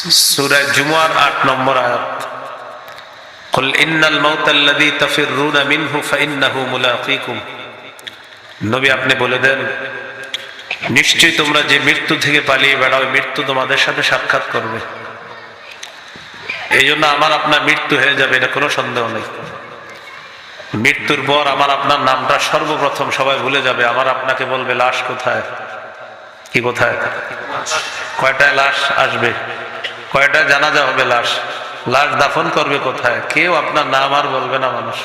সূরা জুমুয়ার ৮ নম্বর আয়াত, কুল ইন্নাল মাউতাল্লাযী তাফিররুনা মিনহু ফাইন্নাহু মুলাকীকুম। নবী আপনি বলে দেন, নিশ্চয়ই তোমরা যে মৃত্যু থেকে পালিয়ে বেড়াও, মৃত্যু তোমাদের সাথে সাক্ষাৎ করবে। এই জন্য আমার আপনার মৃত্যু হয়ে যাবে, এটা কোনো সন্দেহ নেই। মৃত্যুর পর আমার আপনার নামটা সর্বপ্রথম সবাই ভুলে যাবে। আমার আপনাকে বলবে লাশ কোথায়, কি কোথায়, কয়টায় লাশ আসবে, কয়টায় জানাজা হবে, লাশ দাফন করবে কোথায়, কেউ আপনার নাম আর বলবে না। মানুষ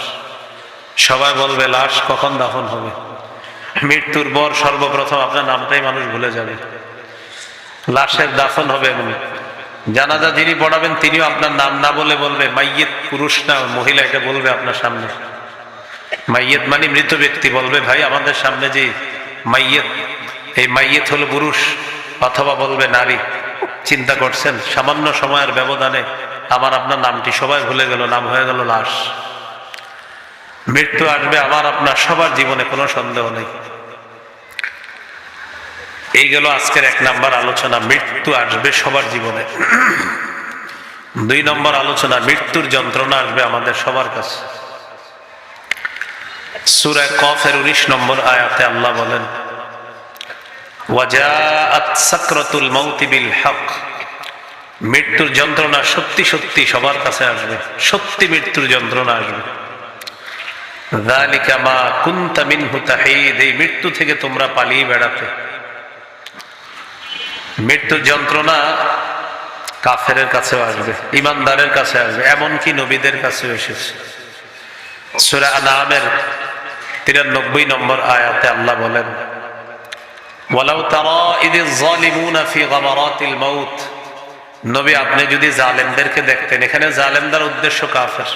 সবাই বলবে লাশ কখন দাফন হবে। মৃত্যুর পর সর্বপ্রথম আপনার নামটাই মানুষ ভুলে যাবে। লাশের দাফন হবে এমনি, জানাজা যিনি পড়াবেন তিনিও আপনার নাম না বলে বলবে মাইয়িত, পুরুষ না মহিলা এটা বলবে আপনার সামনে। মাইয়িত মানে মৃত ব্যক্তি, বলবে ভাই আমাদের সামনে যে মাইয়িত, এই মাইয়িত হলো পুরুষ, অথবা বলবে নারী। চিন্তা করছেন, সামান্য সময়ের ব্যবধানে আমার আপনার নামটি সবাই ভুলে গেল, নাম হয়ে গেল লাশ। মৃত্যু আসবে আমার আপনার সবার জীবনে, কোনো সন্দেহ নেই। এই গেল আজকের ১ নম্বর আলোচনা, মৃত্যু আসবে সবার জীবনে। ২ নম্বর আলোচনা, মৃত্যুর যন্ত্রণা আসবে আমাদের সবার কাছে। সূরা কফের ১৯ নম্বর আয়াতে আল্লাহ বলেন, ওয়াজাআত সাকরাতুল মাউতি বিল হক। মৃত্যুর যন্ত্রণা সত্যি সত্যি সবার কাছে আসবে, সত্যি মৃত্যুর যন্ত্রণা আসবে। যালিকা মা কুনতা মিনহু তাহিদ। এই মৃত্যু থেকে তোমরা পালিয়ে বেড়াতে। মৃত্যুর যন্ত্রণা কাফেরের কাছেও আসবে, ইমানদারের কাছে আসবে, এমনকি নবীদের কাছেও এসেছে। সূরা আনআমের ৯৩ নম্বর আয়াতে আল্লাহ বলেন, ওয়ালাউ তারা ইযিজ যালিমুনা ফি গামারাতিল মাউত। নবী আপনি যদি জালেমদেরকে দেখতেন, এখানে জালেমদের উদ্দেশ্য কাফের,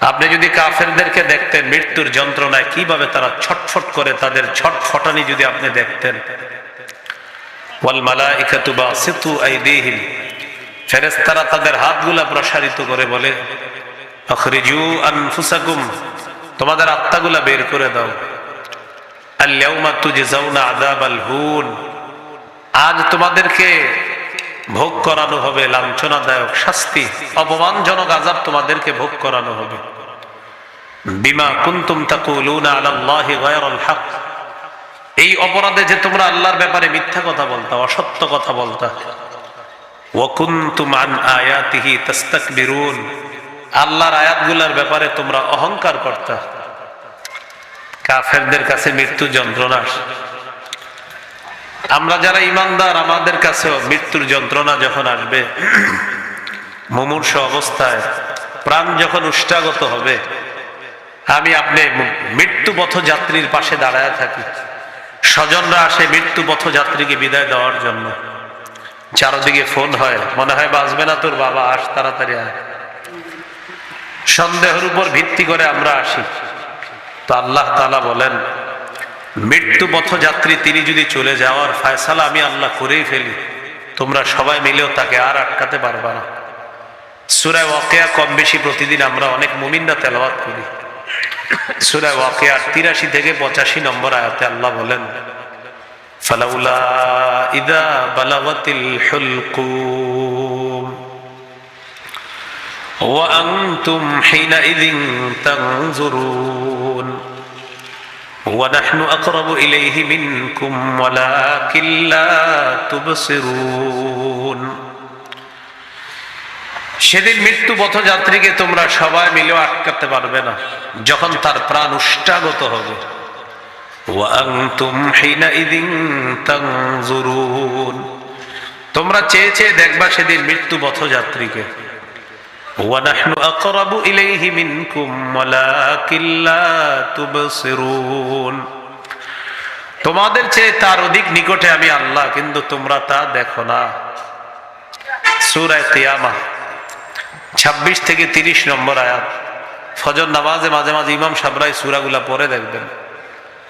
আপনি যদি কাফেরদেরকে দেখতেন মৃত্যুর যন্ত্রণায় কিভাবে তারা ছটফট করে, তাদের ছটফটানি যদি আপনি দেখতেন। ওয়াল মালাইকাতু বাসিতু আইদিহিম। ফেরেশতারা তাদের হাতগুলা প্রসারিত করে বলে, আখরিজু আনফুসাকুম, তোমাদের আত্মাগুলা বের করে দাও। আল ইয়াউমা তুজজাউনা আযাবাল হুন। আজ তোমাদেরকে ভোগ করানো হবে লাঞ্ছনাদায়ক শাস্তি, অপমানজনক আযাব তোমাদেরকে ভোগ করানো হবে। বিমা কুনতুম তাকুলুনা আলাল্লাহি গায়রাল হক। এই অপরাধে যে তোমরা আল্লাহর ব্যাপারে মিথ্যা কথা বলতা, অসত্য কথা বলতা। ওয়া কুনতুম আন আয়াতিহি তাস্তাকবিরুন। আল্লাহর আয়াতগুলোর ব্যাপারে তোমরা অহংকার করতা। কাফেরদের কাছে মৃত্যু যন্ত্রণা। আমরা যারা ঈমানদার, আমাদের কাছেও মৃত্যুর যন্ত্রণা যখন আসবে, মুমূর্ষ অবস্থায় প্রাণ যখন উষ্ঠাগত হবে, আমি আপনি মৃত্যু পথযাত্রীর পাশে দাঁড়ায় থাকি। স্বজনরা আসে মৃত্যু পথযাত্রীকে বিদায় দেওয়ার জন্য। চারদিকে ফোন হয়, মনে হয় বাঁচবে না তোর বাবা, আস তাড়াতাড়ি আয়। সন্দেহের উপর ভিত্তি করে আমরা আসি। তো আল্লাহ তাআলা বলেন, মৃত্যু পথযাত্রী তিনি যদি চলে যাওয়ার ফয়সালা আমি আল্লাহ করেই ফেলি, তোমরা সবাই মিলেও তাকে আর আটকাতে পারবা না। সূরা ওয়াকিয়া কম বেশি প্রতিদিন আমরা অনেক মুমিনরা তেলাওয়াত করি। সূরা ওয়াকিয়ার ৮৩ থেকে ৮৫ নম্বর আয়াতে আল্লাহ বলেন, ফালাউলা ইযা বালাগাতিল হুলকুম ওয়া আনতুম হিনাইযিন তানজুরুন ওয়া নাহনু আকরাবু ইলাইহি মিনকুম ওয়ালাকিন লা তুবসিরুন। সেদিন মৃত্যু পথযাত্রীকে তোমরা সবাই মিলেও আটকাতে পারবে না, যখন তার প্রাণ উষ্ঠাগত হবে। ওয়া আনতুম হিনাইযিন তানজুরুন। তোমরা চেয়ে চেয়ে দেখবা সেদিন মৃত্যু পথযাত্রীকে। ওয়া নাহনু আকরাবু ইলাইহি মিনকুম ওয়ালাকিন লা তুবসিরুন। তোমাদের চেয়ে তার অধিক নিকটে আমি আল্লাহ, কিন্তু তোমরা তা দেখো না। সূরা কিয়ামা ২৬ থেকে ৩০ নম্বর আয়াত। ফজর নামাজে মাঝে মাঝে ইমাম সাহেবরা এই সূরাগুলা পড়ে দেখবেন।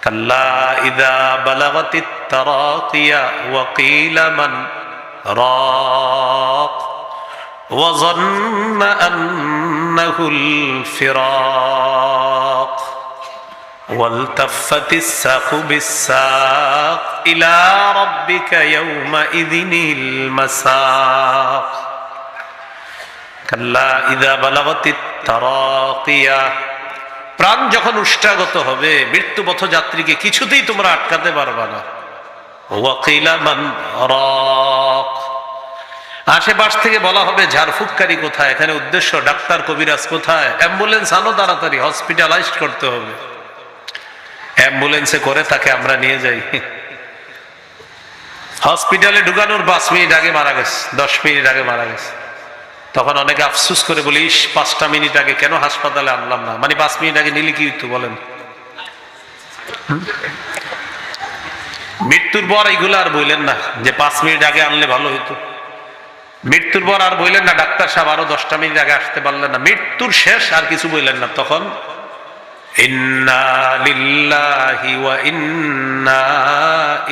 কাল্লা ইযা বালাগাতিত তারাকিয়া ওয়া কিলা মান রাক ওয়া যান্না আন্নাহুল ফিরাক ওয়ালতাফাতিস সাকু বিসসাক ইলা রাব্বিকা ইয়াউমাইযিনিল মাসাক কাল্লা ইযা বালাগাতিত তারাকিয়া। প্রাণ যখন উষ্ঠাগত হবে, মৃত্যু পথযাত্রীকে কিছুতেই তোমরা আটকাতে পারবা না। ওয়াকিলা মান রাক, আশেপাশ থেকে বলা হবে ঝাড়ফুঁককারী কোথায়, এখানে উদ্দেশ্য ডাক্তার কবিরাজ কোথায়, অ্যাম্বুলেন্স আনো তাড়াতাড়ি, হসপিটালাইজ করতে হবে। অ্যাম্বুলেন্সে করে তাকে আমরা নিয়ে যাই, হসপিটালে ঢুকানোর 5 মিনিট আগে মারা গেছে, 10 মিনিট আগে মারা গেছে। তখন অনেকে আফসুস করে বলিস 5টা মিনিট আগে কেন হাসপাতালে আনলাম না, মানে 5 মিনিট আগে নিলে কি হইতো বলেন। মৃত্যুর পর এইগুলো আর বললেন না যে 5 মিনিট আগে আনলে ভালো হইতো। মৃত্যুর পর আর বললেন না ডাক্তার সাহেব আরো 10টা মিনিট আগে আসতে পারলেন না। মৃত্যুর শেষ আর কিছু বললেন না। তখন ইন্না লিল্লাহি ওয়া ইন্না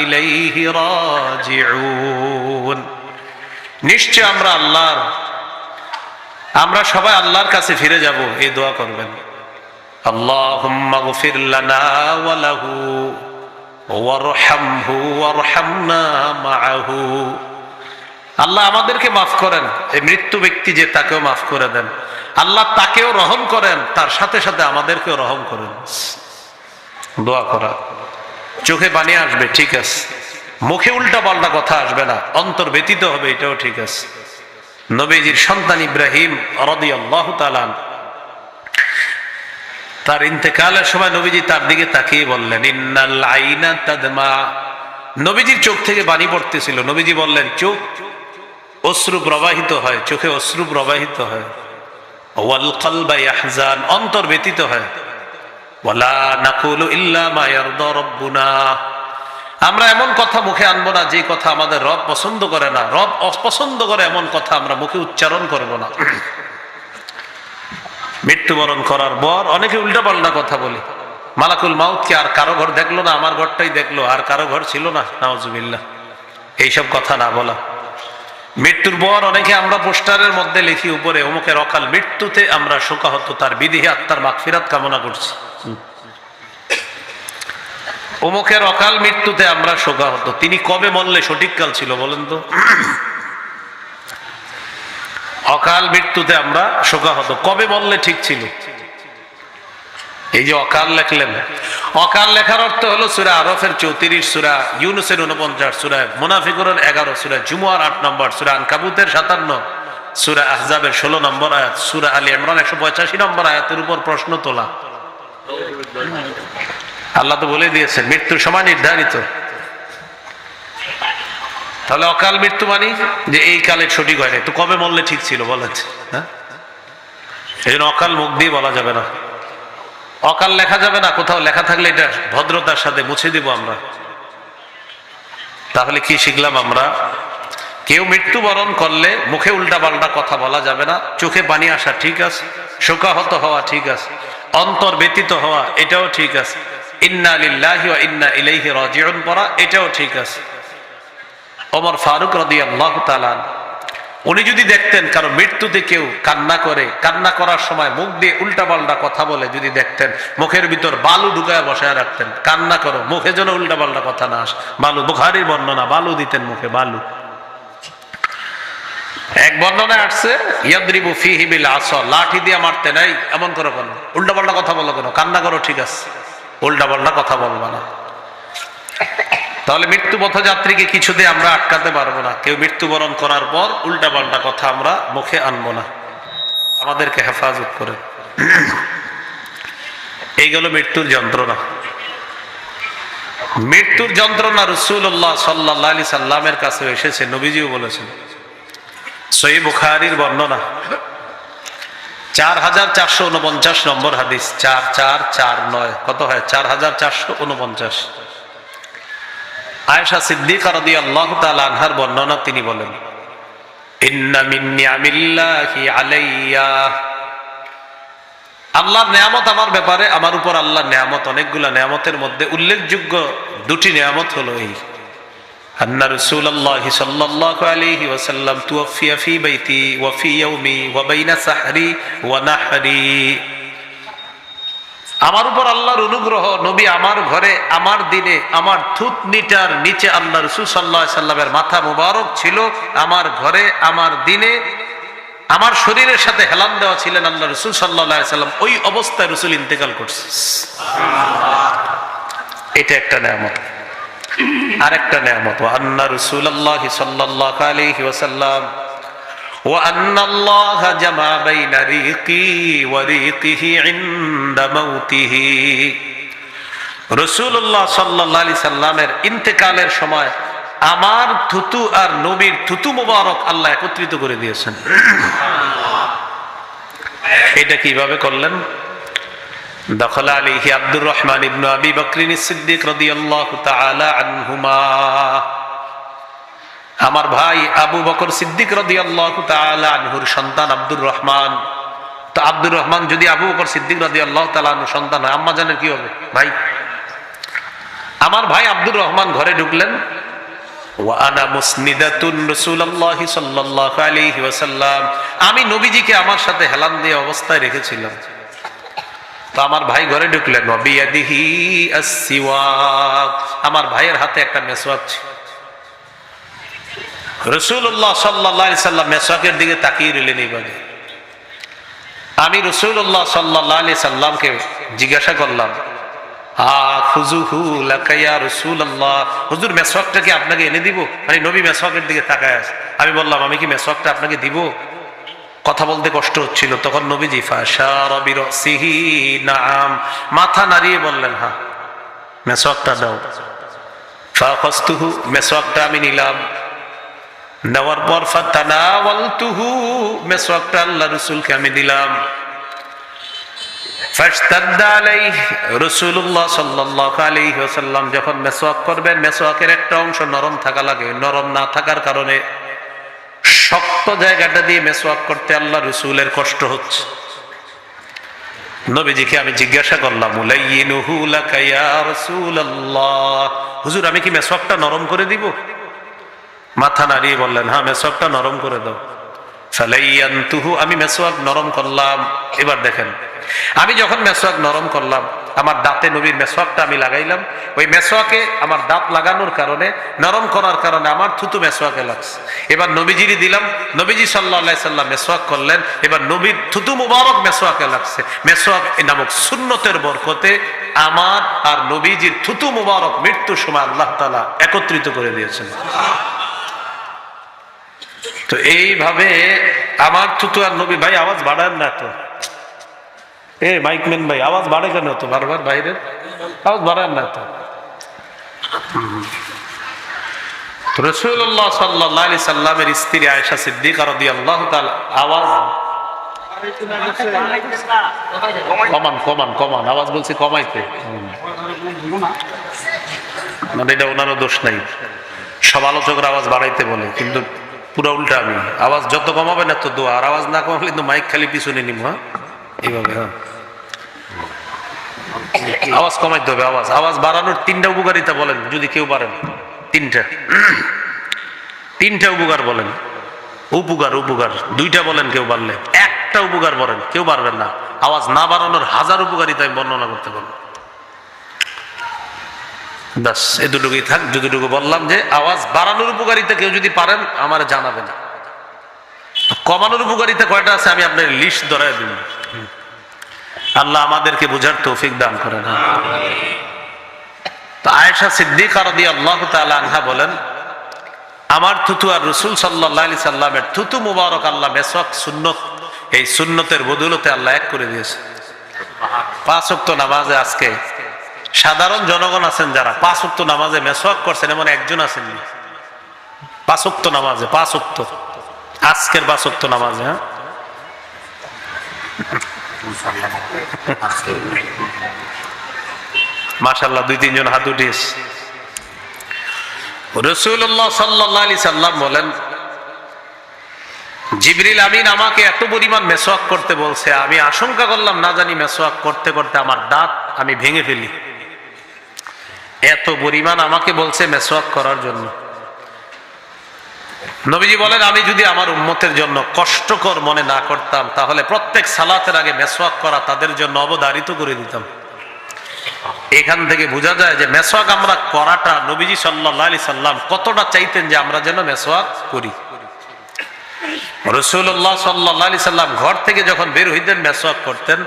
ইলাইহি রাজিউন, নিশ্চয় আমরা আল্লাহর, আমরা সবাই আল্লাহর কাছে ফিরে যাব। এই দোয়া করবেন, আল্লাহুম্মা গফির লানা ওয়া লাহু ওয়ারহামহু ওয়ারহামনা মাআহু। আল্লাহ আমাদেরকে মাফ করেন, এই মৃত্যু ব্যক্তি যে তাকেও মাফ করে দেন। আল্লাহ তাকেও রহম করেন, তার সাথে সাথে আমাদেরকেও রহম করেন। দোয়া করা, চোখে পানি আসবে ঠিক আছে, মুখে উল্টা পাল্টা কথা আসবে না, অন্তর ব্যতীত হবে, এটাও ঠিক আছে। নবীজির সন্তান ইব্রাহিম রাদিয়াল্লাহু তাআলা তার ইন্তেকালের সময় নবীজি তার দিকে তাকিয়ে বললেন ইন্নাল আইনা তাদমা। নবীজির চোখ থেকে পানি পড়তেছিল। নবীজি বললেন চোখ অশ্রু প্রবাহিত হয়, চোখে অশ্রু প্রবাহিত হয়। ওয়াল কলবা ইয়াহজান, অন্তর ব্যতীত হয়। ওয়ালা নাকুলু ইল্লা মা ইয়ারদা রাব্বুনা, আমরা এমন কথা মুখে আনবো না যে কথা আমাদের রব পছন্দ করে না। রব অপছন্দ করে এমন কথা আমরা মুখে উচ্চারণ করব না। মৃত্যুবরণ করার পর অনেকে উল্টা পাল্টা কথা বলে। মালাকুল মাউত কি আর কারো ঘর দেখলো না, আমার ঘরটাই দেখলো, আর কারো ঘর ছিল না, নাউজুবিল্লাহ। এইসব কথা না বলা। মৃত্যুর পর অনেকে আমরা পোস্টারের মধ্যে লিখি উপরে অমুকের অকাল মৃত্যুতে আমরা শোকাহত, তার বিদেহী আত্মার মাগফিরাত কামনা করছি। অমুকের অকাল মৃত্যুতে আমরা শোকাহত, তিনি কবে মরলে সঠিক কাল ছিল বলেন তো? অকাল মৃত্যুতে আমরা শোকাহত, কবে মরলে ঠিক ছিল? এই যে অকাল লেখলেন, অকাল লেখার অর্থ হলো সূরা আরফের 34, সূরা ইউনূসের 49, সূরা মুনাফিকুনের 11, সূরা জুমুয়ার 8 নম্বর, সূরা আনকাবুতের 57, সূরা আহজাবের 16 নম্বর আয়াত, সূরা আলী ইমরান 185 নম্বর আয়াতের উপর প্রশ্ন তোলা। আল্লাহ তো বলে দিয়েছেন মৃত্যুর সময় নির্ধারিত। তাহলে অকাল মৃত্যু মানে যে এই কালে সঠিক হয় না, তো কবে মরলে ঠিক ছিল বলেছে? হ্যাঁ, এই জন্য অকাল মুখ দিয়ে বলা যাবে না, অকাল লেখা যাবে না। কোথাও লেখা থাকলে এটা ভদ্রতার সাথে মুছে দিব আমরা। তাহলে কি শিখলাম আমরা? কেউ মৃত্যুবরণ করলে মুখে উল্টা পাল্টা কথা বলা যাবে না, চোখে পানি আসা ঠিক আছে, শোকাহত হওয়া ঠিক আছে, অন্তর ব্যতীত হওয়া এটাও ঠিক আছে, ইন্না লিল্লাহি ওয়া ইন্না ইলাইহি রাজিউন পড়া এটাও ঠিক আছে। ওমর ফারুক রাদিয়াল্লাহু তাআলা উনি যদি দেখতেন কারো মৃত্যুতে কেউ কান্না করে, কান্না করার সময় মুখ দিয়ে উল্টা পাল্টা কথা বলে, যদি দেখতেন মুখের ভিতর বালু ঢুকায় বসায় রাখতেন, কান্না করো মুখে যেন উল্টা পাল্টা কথা না আসে। বালু, বুখারীর বর্ণনা, বালু দিতেন মুখে, বালু। এক বর্ণনায় আসছে ইয়াদরিবু ফিহি বিল আসা, লাঠি দিয়ে মারতে নাই, এমন করে বলো, উল্টা পাল্টা কথা বলো কেন? কান্না করো ঠিক আছে, উল্টা পাল্টা কথা বলবা না। তাহলে মৃত্যু পথযাত্রীকে কিছুতে আমরা আটকাতে পারবো না। কেউ মৃত্যুবরণ করার পর উল্টা পাল্টা কথা আমরা মুখে আনবো না। আমাদেরকে হেফাজত করে। এইগুলো মৃত্যুর যন্ত্রণা। মৃত্যুর যন্ত্রণা রাসূলুল্লাহ সাল্লাল্লাহু আলাইহি সাল্লামের কাছে এসেছে, নবীজিও বলেছেন। সহিহ বুখারীর বর্ণনা 4449 নম্বর হাদিস, 4449 কত হয়? 4449। আয়েশা সিদ্দিকা রাদিয়াল্লাহু তাআলা আনহার বর্ণনা, তিনি বলেন ইন্না মিন নিআমিল্লাহি আলাইয়া, আল্লাহর নিয়ামত আমার ব্যাপারে, আমার উপর আল্লাহর নিয়ামত অনেকগুলা, নিয়ামতের মধ্যে উল্লেখযোগ্য দুটি নিয়ামত হলো এই আন্না রাসূলুল্লাহ সাল্লাল্লাহু আলাইহি ওয়াসাল্লাম তুওফিয়া ফি বাইতি ওয়া ফি ইয়াউমি ওয়া বাইনা সাহরি ওয়া নাহরি। আমার উপর আল্লাহর অনুগ্রহ, নবী আমার ঘরে আমার দিনে আমার থুতনিটার নিচে আল্লাহ রাসূল সাল্লাল্লাহু আলাইহি সাল্লামের মাথা মুবারক ছিল, আমার ঘরে আমার দিনে আমার শরীরের সাথে হেলান দেওয়া ছিলেন আল্লাহ রাসূল সাল্লাল্লাহু আলাইহি সাল্লাম। ওই অবস্থায় রাসূল ইন্তেকাল করছে। এটা একটা নেয়ামত। আরেকটা নেয়ামত, ওয়া আন্না রাসূলুল্লাহ সাল্লাল্লাহু আলাইহি ওয়াসাল্লাম ওয়া আন্না আল্লাহ জামা বাইনা রিকি ওয়া রিকিহি ইনদা মাউতিহি। রাসূলুল্লাহ সাল্লাল্লাহু আলাইহি সাল্লামের ইন্তেকালের সময় আমার থুতু আর নবীর থুতু মুবারক আল্লাহ একত্রিত করে দিয়েছেন। এটা কিভাবে করলেন? দাখালা আলাইহি আব্দুর রহমান ইবনে আবি বকর সিদ্দিক রাদিয়াল্লাহু তাআলা আনহুমা। আমার ভাই আবু বকর সিদ্দিক রাদিয়াল্লাহু তাআলা আনহুর সন্তান আব্দুর রহমান। তো আব্দুর রহমান যদি আবু বকর সিদ্দিক রাদিয়াল্লাহু তাআলা আনহুর সন্তান হয়, আম্মা জানের কি হবে? ভাই। আমার ভাই আব্দুর রহমান ঘরে ঢুকলেন। ওয়া আনা মুসনিদাতুন রাসূলুল্লাহ সাল্লাল্লাহু আলাইহি ওয়াসাল্লাম। আমি নবীজিকে আমার সাথে হেলান দিয়ে অবস্থায় রেখেছিলাম। তো আমার ভাই ঘরে ঢুকলেন। ওয়া বিয়াদিহি আস-সিওয়াক। আমার ভাইয়ের হাতে একটা মেসওয়াক ছিল। রাসূলুল্লাহ সাল্লাল্লাহু আলাইহি সাল্লাম মেসওয়াকের দিকে তাকিয়ে রইলেন এইভাবে। আমি রাসূলুল্লাহ সাল্লাল্লাহু আলাইহি সাল্লামকে জিজ্ঞাসা করলাম, আখুযুহু লাকা ইয়া রাসূলুল্লাহ, হুজুর মেসওয়াকটা কি আপনাকে এনে দিব? মানে নবী মেসওয়াকের দিকে তাকায় আছে। আমি বললাম, আমি কি মেসওয়াকটা আপনাকে দিব? কথা বলতে কষ্ট হচ্ছিল। তখন নবীজি ফাশারা বিরাসিহি নাআম, মাথা নাড়িয়ে বললেন, হ্যাঁ মেসওয়াকটা দাও। ফাখাসতুহু, মেসওয়াকটা আমি নিলাম। নেওয়ার পর ফাতানাওয়ালতুহু, মেসওয়াকটা আল্লাহ রাসূলকে আমি দিলাম। ফাশতাদ্দা আলাইহি, রাসূলুল্লাহ সাল্লাল্লাহু আলাইহি ওয়াসাল্লাম যখন মেসওয়াক করবেন, মেসওয়াকের একটা অংশ নরম থাকা লাগে। নরম না থাকার কারণে শক্ত জায়গাটা দিয়ে মেসওয়াক করতে আল্লাহ রাসূলের কষ্ট হচ্ছে। নবীজিকে আমি জিজ্ঞাসা করলাম, উলাইয়িনুহু লাকা ইয়া রাসূলুল্লাহ, হুজুর আমি কি মেসওয়াকটা নরম করে দিব? মাথা নাড়িয়ে বললেন, হ্যাঁ মেসওয়াকটা নরম করে দাও। ফালাইয়ানতুহু, আমি মেসওয়াক নরম করলাম। এবার দেখেন, আমি যখন মেসওয়াক নরম করলাম, আমার দাঁতে নবীর মেসওয়াকটা আমি লাগাইলাম। ওই মেসওয়াকে আমার দাঁত লাগানোর কারণে, নরম করার কারণে আমার থুতু মেসওয়াকে লাগছে। এবার নবীজিরই দিলাম। নবীজি সাল্লাল্লাহু আলাইহি সাল্লাম মেসওয়াক করলেন। এবার নবীর থুতু মুবারক মেসওয়াকে লাগছে। মেসওয়াক নামক সুন্নতের বরকতে আমার আর নবীজির থুতু মুবারক মৃত্যুর সময় আল্লাহ তাআলা একত্রিত করে দিয়েছেন। তো এইভাবে আমার থুতু আর নবী, ভাই আওয়াজ বাড়ান না তো, মাইকম্যান ভাই আওয়াজ বাড়ে কেন তো বারবার? বাইরের আওয়াজ বাড়ান না তো। রাসূলুল্লাহ সাল্লাল্লাহু আলাইহি সাল্লামের স্ত্রী আয়েশা সিদ্দিকা রাদিয়াল্লাহু তাআলা, আওয়াজ কমান আওয়াজ বলছি কমাইতে। মানে এটা ওনারও দোষ নাই, সব আলোচকরা আওয়াজ বাড়াইতে বলে, কিন্তু পুরো উল্টা। আমি আওয়াজ যত কমাবে না তো দোয়া, আর আওয়াজ না কমালে কিন্তু মাইক খালি পিছনে নিব। হ্যাঁ এইভাবে, হ্যাঁ আওয়াজ কমাইতে হবে। আওয়াজ বাড়ানোর তিনটা উপকারিতা বলেন যদি কেউ পারেন। তিনটা উপকার বলেন। উপকার দুইটা বলেন কেউ পারলে, একটা উপকার বলেন কেউ পারবেন না। আওয়াজ না বাড়ানোর হাজার উপকারিতা আমি বর্ণনা করতে পারবো। ব্যাস এতটুকুই থাক। যতটুকু বললাম যে আওয়াজ বাড়ানোর উপকারিতা কেউ যদি পারেন আমার জানাবেন। কমানোর উপকারিতা কয়টা আছে আমি আপনার লিস্ট ধরাই দিব। আল্লাহ আমাদেরকে বুঝার তৌফিক দান করেন। তো আয়েশা সিদ্দিকা রাদিয়াল্লাহু তাআলা আনহা বলেন, আমার থুতু আর রাসূল সাল্লাল্লাহু আলাইহি সাল্লামের থুতু মুবারক আল্লাহ মেসওয়াক সুন্নত, এই সুন্নতের বদৌলতে আল্লাহ এক করে দিয়েছে। 5 ওয়াক্ত নামাজে আজকে সাধারণ জনগণ আছেন যারা 5 ওয়াক্ত নামাজে মেসওয়াক করছেন, এমন একজন আছেন 5 ওয়াক্ত নামাজে, 5 ওয়াক্ত আজকের 5 ওয়াক্ত নামাজে। হ্যাঁ মাশাআল্লাহ 2-3 জন হাত উঠিয়েছে। রাসূলুল্লাহ সাল্লাল্লাহু আলাইহি সাল্লাম বলেন, জিবরিল আমিন আমাকে এত পরিমাণ মেসওয়াক করতে বলছে, আমি আশঙ্কা করলাম না জানি মেসওয়াক করতে করতে আমার দাঁত আমি ভেঙে ফেলি। এত পরিমাণ আমাকে বলছে মেসওয়াক করার জন্য। নবীজি বলেন, আমি যদি আমার উম্মতের জন্য কষ্টকর মনে না করতাম, তাহলে প্রত্যেক সালাতের আগে মেসওয়াক করা তাদের জন্য অবধারিত করে দিতাম। এখান থেকে বোঝা যায় যে মেসওয়াক আমরা করাটা নবীজি সাল্লাল্লাহু আলাইহি সাল্লাম কতটা চাইতেন যে আমরা যেন মেসওয়াক করি। রাসূলুল্লাহ সাল্লাল্লাহু আলাইহি সাল্লাম ঘর থেকে যখন বের হইতেন মেসওয়াক করতেন,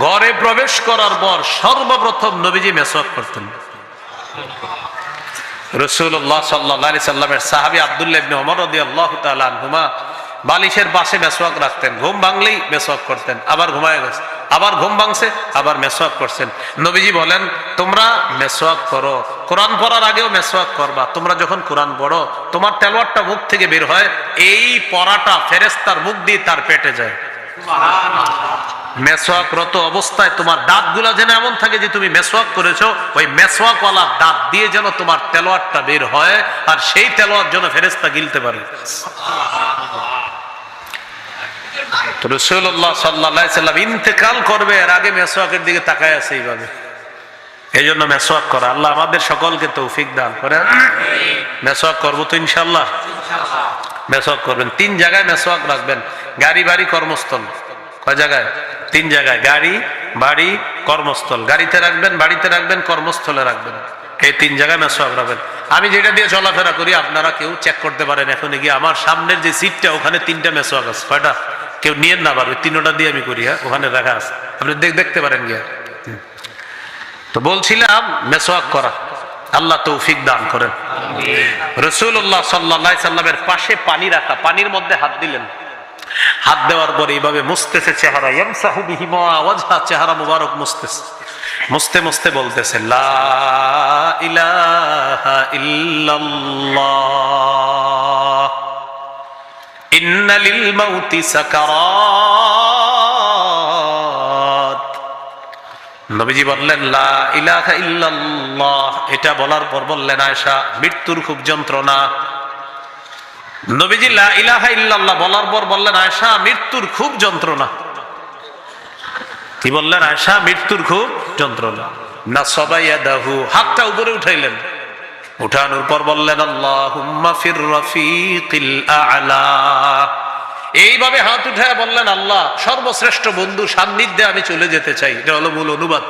ঘরে প্রবেশ করার পর সর্বপ্রথম নবীজি মেসওয়াক করতেন। রাসূলুল্লাহ সাল্লাল্লাহু আলাইহি সাল্লামের সাহাবী আব্দুল্লাহ ইবনে ওমর রাদিয়াল্লাহু তাআলা আনহুমা বালিশের পাশে মেসওয়াক রাখতেন, ঘুম ভাঙলেই মেসওয়াক করতেন, আবার ঘুমায় গেছে, আবার ঘুম ভাঙছে, আবার মেসওয়াক করছেন। নবীজি বলেন, তোমরা মেসওয়াক করো, কোরআন পড়ার আগেও মেসওয়াক করবা। তোমরা যখন কোরআন পড়ো, তোমার তেলাওয়াতটা মুখ থেকে বের হয়, এই পড়াটা ফেরেশতার মুখ দিয়ে তার পেটে যায়। মেসওয়াকরত অবস্থায় তোমার দাঁতগুলা যেন এমন থাকে যে তুমি মেসওয়াক করেছো, ওই মেসওয়াকওয়ালা দাঁত দিয়ে যেন তোমার তেলাওয়াতটা বের হয়, আর সেই তেলাওয়াত যেন ফেরেশতা গিলতে পারে। রাসূলুল্লাহ সাল্লাল্লাহু আলাইহি সাল্লাম ইন্তেকাল করবে এর আগে মেসওয়াকের দিকে তাকায় আছে এইভাবে। এই জন্য মেসওয়াক করা, আল্লাহ আমাদের সকলকে তৌফিক দান করেন। মেসওয়াক করবো তো ইনশাআল্লাহ। মেসওয়াক করবেন, 3 জায়গায় মেসওয়াক রাখবেন, গাড়ি, বাড়ি, কর্মস্থল। কয় জায়গায়? 3 জায়গায়, গাড়ি, বাড়ি, কর্মস্থল। গাড়িতে রাখবেন, বাড়িতে রাখবেন, কর্মস্থলে রাখবেন, এই 3 জায়গায় মেসওয়াক রাখবেন। আমি যেটা দিয়ে চলাফেরা করি আপনারা কেউ চেক করতে পারেন। এখন গিয়ে আমার সামনের যে সিটটা, ওখানে 3টা মেসওয়াক আছে। কয়টা? কেউ নিয়েন না, আবার ওই 3টা দিয়ে আমি করি। হ্যাঁ, ওখানে রাখা আছে, আপনি দেখতে পারেন গিয়া। তো বলছিলাম মেসওয়াক করা, আল্লাহ তৌফিক দান করেন। রাসূলুল্লাহ সাল্লাল্লাহু আলাইহি সাল্লামের পাশে পানি রাখা, পানির মধ্যে হাত দিলেন, হাত দেওয়ার পরে এইভাবে মুছতেছে চেহারা, ইয়ামসাহু বিহিমা ওয়াজহা, চেহারা মুবারক মুছতেছে, মুছতে মুছতে বলতেছে লা ইলাহা ইল্লাল্লাহ ইন্না লিল মাউতি সাকারাত। নবীজি বললেন লা ইলাহা ইল্লাল্লাহ, এটা বলার পর বললেন আয়েশা, মৃত্যুর খুব যন্ত্রণা। নবীজি লা ইলাহা ইল্লাল্লাহ বলার পর বললেন আয়েশা, মৃত্যুর খুব যন্ত্রণা। কি বললেন? আয়েশা, মৃত্যুর খুব যন্ত্রণা। নাসাবা ইয়াদাহু, হাতটা উপরে উঠাইলেন, উঠানোর পর বললেন আল্লাহুম্মা ফির রাফিকিল আ'লা। এইভাবে হাত উঠায় বললেন, আল্লাহ সর্বশ্রেষ্ঠ বন্ধু সান্নিধ্যে আমি চলে যেতে চাই। এটা হলো মূল অনুবাদ।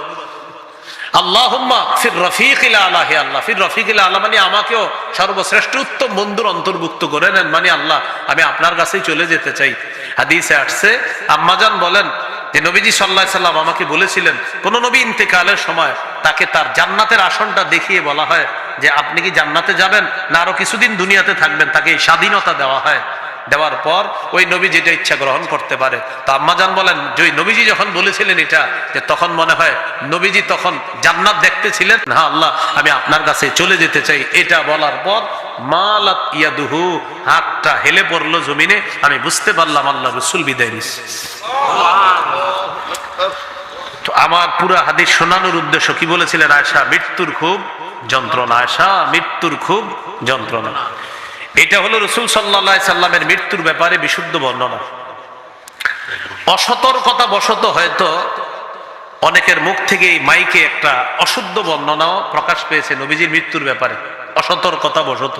আল্লাহুম্মা ফির রাফিকিল আ'লা, হে আল্লাহ, ফির রাফিকিল আ'লা মানে আমাকেও সর্বশ্রেষ্ঠ উত্তম বন্ধুর অন্তর্ভুক্ত করে নেন, মানে আল্লাহ আমি আপনার কাছেই চলে যেতে চাই। হাদিসে আসছে, আম্মাজান বলেন যে নবীজি সাল্লাল্লাহু আলাইহি সাল্লাম আমাকে বলেছিলেন, কোন নবী ইন্তেকালের সময় তাকে তার জান্নাতের আসনটা দেখিয়ে বলা হয় যে আপনি কি জান্নাতে যাবেন না আরো কিছুদিন দুনিয়াতে থাকবেন, তাকে এই স্বাধীনতা দেওয়া হয়। দেওয়ার পর ওই নবী যেটা ইচ্ছা গ্রহণ করতে পারে। তো আম্মাজান বলেন যে ওই নবীজি যখন বলেছিলেন এটা, যে তখন মনে হয় নবীজি তখন জান্নাত দেখতেছিলেন। হ্যাঁ আল্লাহ আমি আপনার কাছে চলে যেতে চাই, এটা বলার পর মালাত ইয়াদুহু, হাতটা হেলে পড়লো জমিনে। আমি বুঝতে পারলাম আল্লাহ রাসূল বিদায় নিচ্ছে। তো আমার পুরো হাদিস শোনানোর উদ্দেশ্য কি বলেছিলেন? আয়েশা, মৃত্যুর খুব যন্ত্রণা। আয়েশা, মৃত্যুর খুব যন্ত্রণা। এটা হলো রাসূল সাল্লাল্লাহু আলাইহি সাল্লামের মৃত্যুর ব্যাপারে বিশুদ্ধ বর্ণনা। অসতর্কতা বশত হয়তো অনেকের মুখ থেকে এই মাইকে একটা অশুদ্ধ বর্ণনাও প্রকাশ পেয়েছে নবীজির মৃত্যুর ব্যাপারে, অসতর্কতা বশত।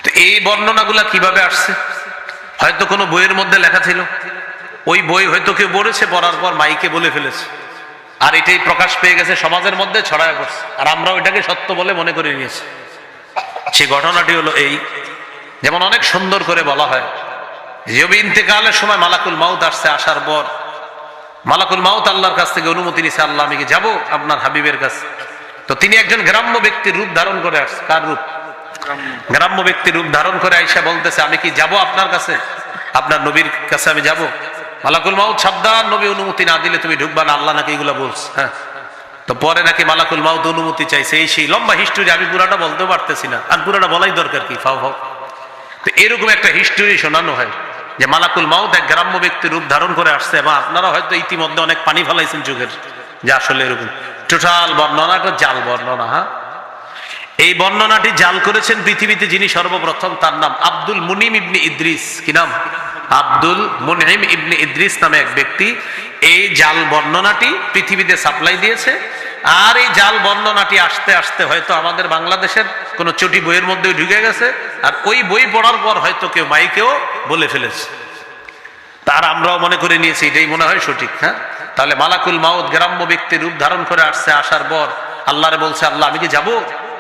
তো এই বর্ণনাগুলা কিভাবে আসছে? হয়তো কোনো বইয়ের মধ্যে লেখা ছিল, ওই বই হয়তো কেউ পড়েছে, পড়ার পর মাইকে বলে ফেলেছে, আর এটাই প্রকাশ পেয়ে গেছে, সমাজের মধ্যে ছড়ায় পড়ছে, আর আমরা ওইটাকে সত্য বলে মনে করে নিয়েছি। সেই ঘটনাটি হলো এই, যেমন অনেক সুন্দর করে বলা হয় যে ইন্তেকালের সময় মালাকুল মাউত আসছে, আসার পর মালাকুল মাউত আল্লাহর কাছ থেকে অনুমতি নিছে, আল্লাহ আমি কি যাবো আপনার হাবিবের কাছে? তো তিনি একজন গ্রাম্য ব্যক্তির রূপ ধারণ করে আসছে। কার রূপ? গ্রাম্য ব্যক্তির রূপ ধারণ করে আইসা বলতেছে, আমি কি যাব আপনার কাছে, আপনার নবীর কাছে আমি যাব? মালাকুল মাউত সাবধান, নবী অনুমতি না দিলে তুমি ঢুকবা না, আল্লাহ নাকি এগুলা বলছে। হ্যাঁ, তো পরে নাকি মালাকুল মাউত অনুমতি চাইছে, এই সেই লম্বা হিস্টোরি, আমি পুরাটা বলতে পারতেছি না, আর পুরাটা বলাই দরকার কি, ফাও ফাও। তো এরকম একটা হিস্টোরি শোনানো হয় যে মালাকুল মাউত এক গ্রাম্য ব্যক্তির রূপ ধারণ করে আসছে, এবং আপনারা হয়তো ইতিমধ্যে অনেক পানি ফেলাইছেন চোখের, যে আসলে এরকম টোটাল বর্ণনাটা জাল বর্ণনা। হ্যাঁ, এই বর্ণনাটি জাল করেছেন পৃথিবীতে যিনি সর্বপ্রথম, তার নাম আব্দুল মুনিম ইবনে ইদ্রিস। কি নাম? আব্দুল মুনিম ইবনে ইদ্রিস নামে এক ব্যক্তি এই জাল বর্ণনাটি পৃথিবীতে সাপ্লাই দিয়েছে। আর এই জাল বর্ণনাটি আসতে আসতে হয়তো আমাদের বাংলাদেশের কোন চটি বইয়ের মধ্যে ঢুকে গেছে, আর ওই বই পড়ার পর হয়তো কেউ মাইকেও বলে ফেলেছে, তার আমরাও মনে করে নিয়েছি এটাই মনে হয় সঠিক। হ্যাঁ, তাহলে মালাকুল মাউত গ্রাম্য ব্যক্তির রূপ ধারণ করে আসছে, আসার পর আল্লাহরে বলছে, আল্লাহ আমি কি যাবো?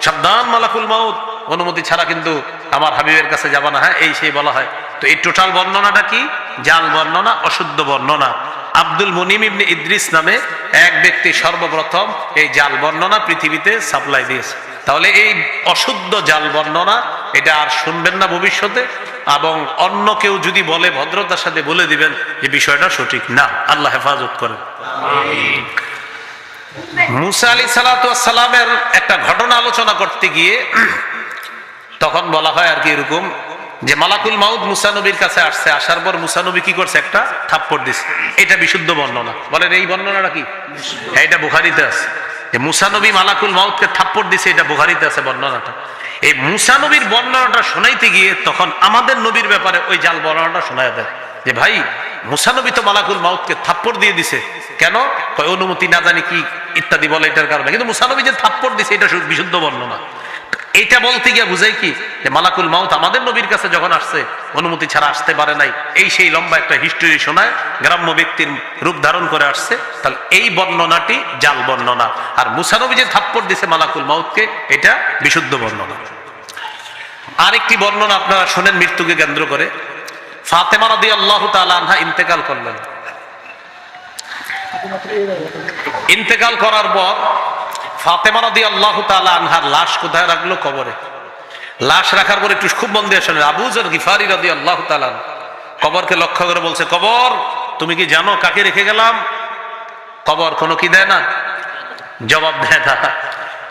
সাবধান মালাকুল মাউত, অনুমতি ছাড়া কিন্তু আমার হাবিবের কাছে যাবা না। হ্যাঁ, এই সেই বলা হয়। তো এই টোটাল বর্ণনাটা কি? জাল বর্ণনা, অশুদ্ধ বর্ণনা। আব্দুল মুনিম ইবনে ইদ্রিস নামে এক ব্যক্তি সর্বপ্রথম এই জাল বর্ণনা পৃথিবীতে সাপ্লাই দিয়েছে। তাহলে এই অশুদ্ধ জাল বর্ণনা এটা আর শুনবেন না ভবিষ্যতে, এবং অন্য কেউ যদি বলে ভদ্রতার সাথে বলে দিবেন যে বিষয়টা সঠিক না। আল্লাহ হেফাজত করেন। মুসা আলাইহিস সালাতু ওয়াস সালামের একটা ঘটনা আলোচনা করতে গিয়ে তখন বলা হয় আর কি এরকম যে মালাকুল মাউত মুসা নবীর কাছে আসছে, আসার পর মুসা নবী কি করছে? একটা থাপ্পড় দিছে। এটা বিশুদ্ধ বর্ণনা। বলেন এই বর্ণনাটা কি? এটা বুখারীতে আছে। মুসা নবী মালাকুল মাউতকে থাপ্পড় দিছে, এটা বুখারীতে আছে বর্ণনাটা। এই মুসা নবীর বর্ণনাটা শোনাইতে গিয়ে তখন আমাদের নবীর ব্যাপারে ওই জাল বর্ণনাটা শোনায় দেয় যে ভাই মুসা নবী তো মালাকুল মাউতকে থাপ্পড় দিয়ে দিছে, কেন? অনুমতি না জানি কি ইত্যাদি বলে এটার কারণে। কিন্তু মুসা নবী যে থাপ্পড় দিছে এটা বিশুদ্ধ বর্ণনা। এইটা বলতে গিয়ে বুঝাই কি যে মালাকুল মাউত আমাদের নবীর কাছে যখন আসছে অনুমতি ছাড়া আসতে পারে নাই, এই সেই লম্বা একটা হিস্টরি শোনায়, গ্রাম্য ব্যক্তির রূপ ধারণ করে আসছে। তাহলে এই বর্ণনাটি জাল বর্ণনা। আর মুসা নবী যে থাপ্পড় দিছে মালাকুল মাউতকে, এটা বিশুদ্ধ বর্ণনা। আরেকটি বর্ণনা আপনারা শোনেন মৃত্যুকে কেন্দ্র করে। ফাতেমা রাদিয়াল্লাহু তাআলা আনহা ইন্তেকাল করলেন। ইন্তেকাল করার পর ফাতেমা রাদিয়াল্লাহু তাআলা আনহার লাশ কোথায় রাখলো? কবরে। লাশ রাখার পর একটু খুব মন দিয়ে শোনেন, আবু যর গিফারি রাদিয়াল্লাহু তাআলা কবরকে লক্ষ্য করে বলছে, কবর তুমি কি জানো কাকে রেখে গেলাম? কবর কোনো কি দেয় না, জবাব দেয় না।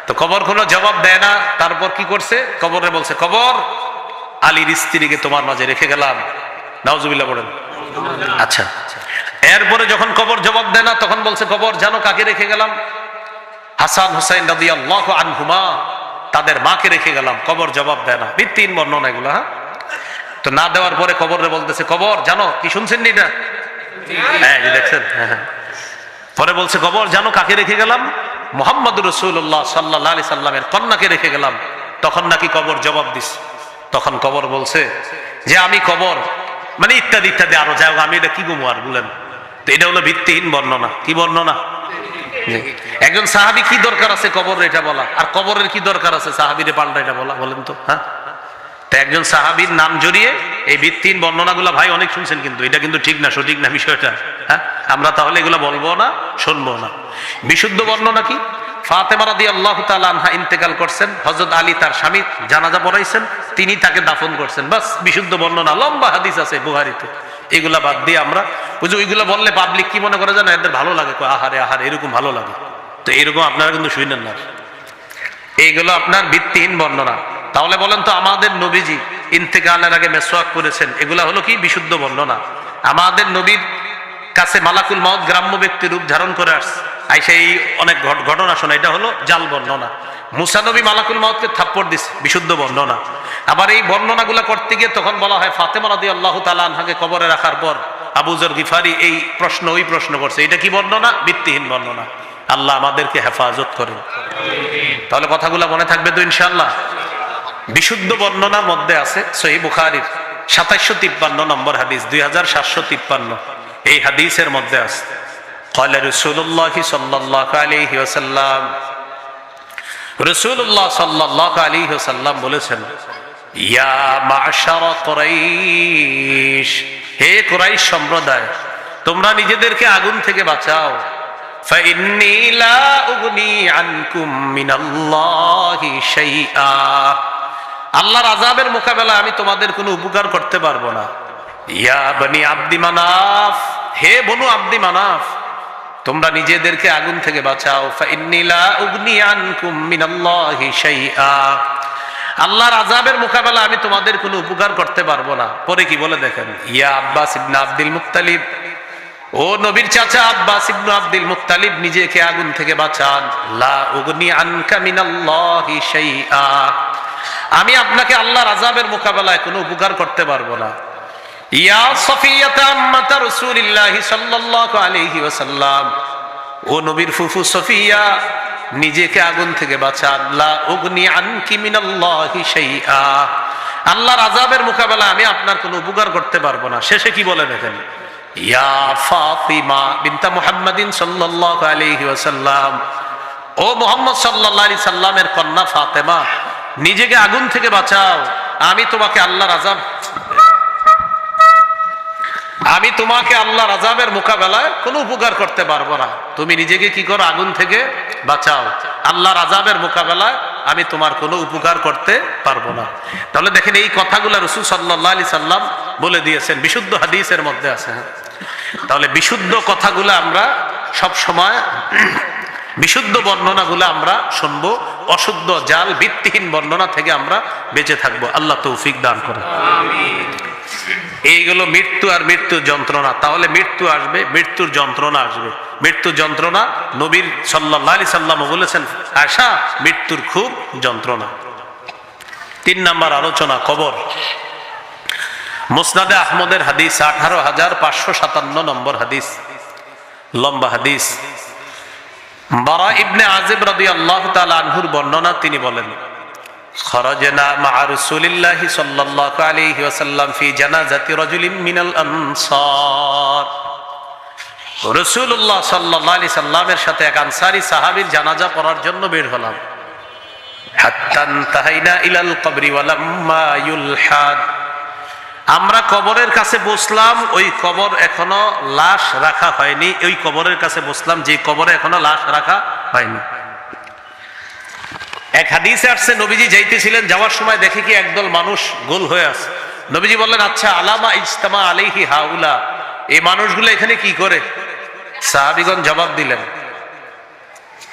তো কবর কোনো জবাব দেয় না। তারপর কি করছে? কবরে বলছে, কবর আলীর স্ত্রীকে তোমার মাঝে রেখে গেলাম। নাউজুবিল্লাহ বলেন। আচ্ছা, এরপরে যখন কবর জবাব দেয় না তখন বলছে, কবর জানো কাকে রেখে গেলাম? হাসান হুসাইন রাদিয়াল্লাহু আনহুমা, তাদের মাকে রেখে গেলাম। কবর জবাব দেয় না। ভিত্তিহীন বর্ণনা এগুলো। হ্যাঁ, তো না দেওয়ার পরে কবরে বলতেছে, কবর জানো কি শুনছেন এটা? হ্যাঁ, দেখছেন। পরে বলছে, কবর জানো কাকে রেখে গেলাম? মুহাম্মদুর রাসূলুল্লাহ সাল্লাল্লাহু আলাইহি সাল্লামের কন্যাকে রেখে গেলাম। তখন নাকি কবর জবাব দিস। তখন কবর বলছে যে আমি কবর মানে ইত্যাদি ইত্যাদি আরো যাই হোক, আমি এটা কি গুমো আর বলেন। তো এটা হলো ভিত্তিহীন বর্ণনা। কি বর্ণনা? একজন সাহাবী কি দরকার আছে কবর এটা বলা, আর কবরের কি দরকার আছে সাহাবীরে পাল্টা এটা বলা? বলেন তো। হ্যাঁ, তো একজন সাহাবীর নাম জড়িয়ে এই ভিত্তিহীন বর্ণনাগুলো ভাই অনেক শুনছেন, কিন্তু এটা কিন্তু ঠিক না, সঠিক না বিষয়টা। হ্যাঁ, আমরা তাহলে এগুলো বলবো না, শুনবো না। বিশুদ্ধ বর্ণনা কি? ফাতেমা রাদিয়াল্লাহু তাআলা আনহা ইন্তেকাল করছেন, হযরত আলী তার স্বামী জানাজা পড়াইছেন, তিনি তাকে দাফন করছেন। বাস বিশুদ্ধ বর্ণনা। লম্বা হাদিস আছে বুখারীতে। এগুলা বাদ দিয়ে আমরা ওইগুলো বললে পাবলিক কি মনে করে জানো? এদের ভালো লাগে, আহারে আহারে এরকম ভালো লাগে। তো এরকম আপনারা কিন্তু শুনেন না। এইগুলো আপনার ভিত্তিহীন বর্ণনা। তাহলে বলেন তো, আমাদের নবীজি ইন্তেকালের আগে মেসওয়াক করেছেন, এগুলা হলো কি? বিশুদ্ধ বর্ণনা। আমাদের নবীর কাছে মালাকুল মাউত গ্রাম্য ব্যক্তি রূপ ধারণ করে আসছে, আইসা এই অনেক ঘটনা শোনা, এটা হলো জাল বর্ণনা। মুসা নবী মালাকুল মাউতকে থাপ্পড় দিছে, বিশুদ্ধ বর্ণনা। আবার এই বর্ণনাগুলা করতে গিয়ে তখন বলা হয় ফাতেমা রাদিয়াল্লাহু তাআলা আনহাকে কবরে রাখার পর আবু যর গিফারি এই প্রশ্ন ওই প্রশ্ন করছে। এটা কি বর্ণনা? ভিত্তিহীন বর্ণনা। আল্লাহ আমাদেরকে হেফাজত করেন। তাহলে কথাগুলো মনে থাকবে তো ইনশাআল্লাহ। বিশুদ্ধ বর্ণনার মধ্যে আছে সহিহ বুখারীর 2753 নম্বর হাদিস, 2753। এই হাদিসের মধ্যে আছে, ক্বালা রাসূলুল্লাহ সাল্লাল্লাহু আলাইহি ওয়াসাল্লাম, রাসূলুল্লাহ সাল্লাল্লাহু আলাইহি ওয়াসাল্লাম বলেছেন, ইয়া মা'শারা কুরাইশ, হে কুরাইশ সম্প্রদায়, তোমরা নিজেদেরকে আগুন থেকে বাঁচাও। ফাইন্নী লা উগনি আনকুম মিনাল্লাহি শাইআ, আল্লাহর আযাবের মোকাবেলা আমি তোমাদের কোনো উপকার করতে পারবো না। ইয়া বনি আব্দি মানাফ, হে বনু আব্দি মানাফ, তোমরা নিজেদেরকে আগুন থেকে বাঁচাও। ফাইন্নী লা উগনি আনকুম মিনাল্লাহি শাইআ, আল্লাহর আযাবের মোকাবেলা আমি তোমাদের কোনো উপকার করতে পারবো না। পরে কি বলে দেখেন, ইয়া আব্বাস ইবনে আব্দুল মুত্তালিব, ও নবীর চাচা আব্বাস ইবনে আব্দুল মুত্তালিব, নিজেকে আগুন থেকে বাঁচান। লা উগনি আনকা মিনাল্লাহি শাইআ, আমি আপনাকে আল্লাহর আযাবের মোকাবেলায় কোনো উপকার করতে পারবো না। ইয়া সফিয়াতা আম্মাতা রাসূলিল্লাহি সাল্লাল্লাহু আলাইহি ওয়াসাল্লাম, ও নবীর ফুফু সফিয়া, নিজেকে আগুন থেকে বাঁচান। লা উগনি আনকি মিনাল্লাহি শাইআ, আল্লাহর আযাবের মোকাবেলায় আমি আপনার কোনো উপকার করতে পারবো না। শেষে কি বলে দেখেন, ইয়া ফাতিমা বিনতা মুহাম্মাদিন সাল্লাল্লাহু আলাইহি ওয়াসাল্লাম, ও মুহাম্মদ সাল্লাল্লাহু আলাইহি সাল্লামের কন্যা ফাতেমা, নিজেকে আগুন থেকে বাঁচাও। আমি তোমাকে আল্লাহর আযাবের মোকাবেলায় কোনো উপকার করতে পারবো না। তুমি নিজেকে কি করো? আগুন থেকে বাঁচাও। আল্লাহর আযাবের মোকাবেলায় আমি তোমার কোনো উপকার করতে পারবো না। তাহলে দেখেন, এই কথাগুলো রাসূল সাল্লাল্লাহু আলাইহি সাল্লাম বলে দিয়েছেন, বিশুদ্ধ হাদিসের মধ্যে আছে। তাহলে বিশুদ্ধ কথাগুলো আমরা সব সময়, বিশুদ্ধ বর্ণনাগুলো আমরা শুনবো, অশুদ্ধ জাল ভিত্তিহীন বর্ণনা থেকে আমরা বেঁচে থাকবো। আল্লাহ তৌফিক দান করেন। এইগুলো মৃত্যু আর মৃত্যুর যন্ত্রণা। তাহলে মৃত্যু আসবে, মৃত্যুর যন্ত্রণা আসবে। মৃত্যুর যন্ত্রণা নবীর সাল্লাল্লাহু আলাইহি সাল্লাম বলেছেন, আয়েশা, মৃত্যুর খুব যন্ত্রণা। 3 নাম্বার আলোচনা, কবর। মুসনাদে আহমদের হাদিস 18,557 নম্বর হাদিস, লম্বা হাদিস। বারা ইবনে আজিব রাদিয়াল্লাহু তাআলা আনহুর বর্ণনা, তিনি বলেন, খরাজনা মা রাসূলিল্লাহি সাল্লাল্লাহু আলাইহি ওয়াসাল্লাম ফি জানাজাতি রাজুলিন মিনাল আনসার। রাসূলুল্লাহ সাল্লাল্লাহু আলাইহি সাল্লামের সাথে এক আনসারী সাহাবীর জানাজা পড়ার জন্য বের হলাম। হাত্তা ইনতাহাইনা ইলাল কবরি ওয়া লাম্মা ইউলহাদ। আমরা কবরের কাছে বসলাম, ওই কবর এখনো লাশ রাখা হয়নি। ওই কবরের কাছে বসলাম যে কবরে এখনো লাশ রাখা হয়নি। এক হাদিসে আসছে, নবীজি যাইতেছিলেন, যাওয়ার সময় দেখে কি একদল মানুষ গোল হয়ে আছে। নবীজি বললেন, আচ্ছা, আলামা ইজতামা আলাইহি হাউলা, এই মানুষগুলো এখানে কি করে? সাহাবীগণ জবাব দিলেন,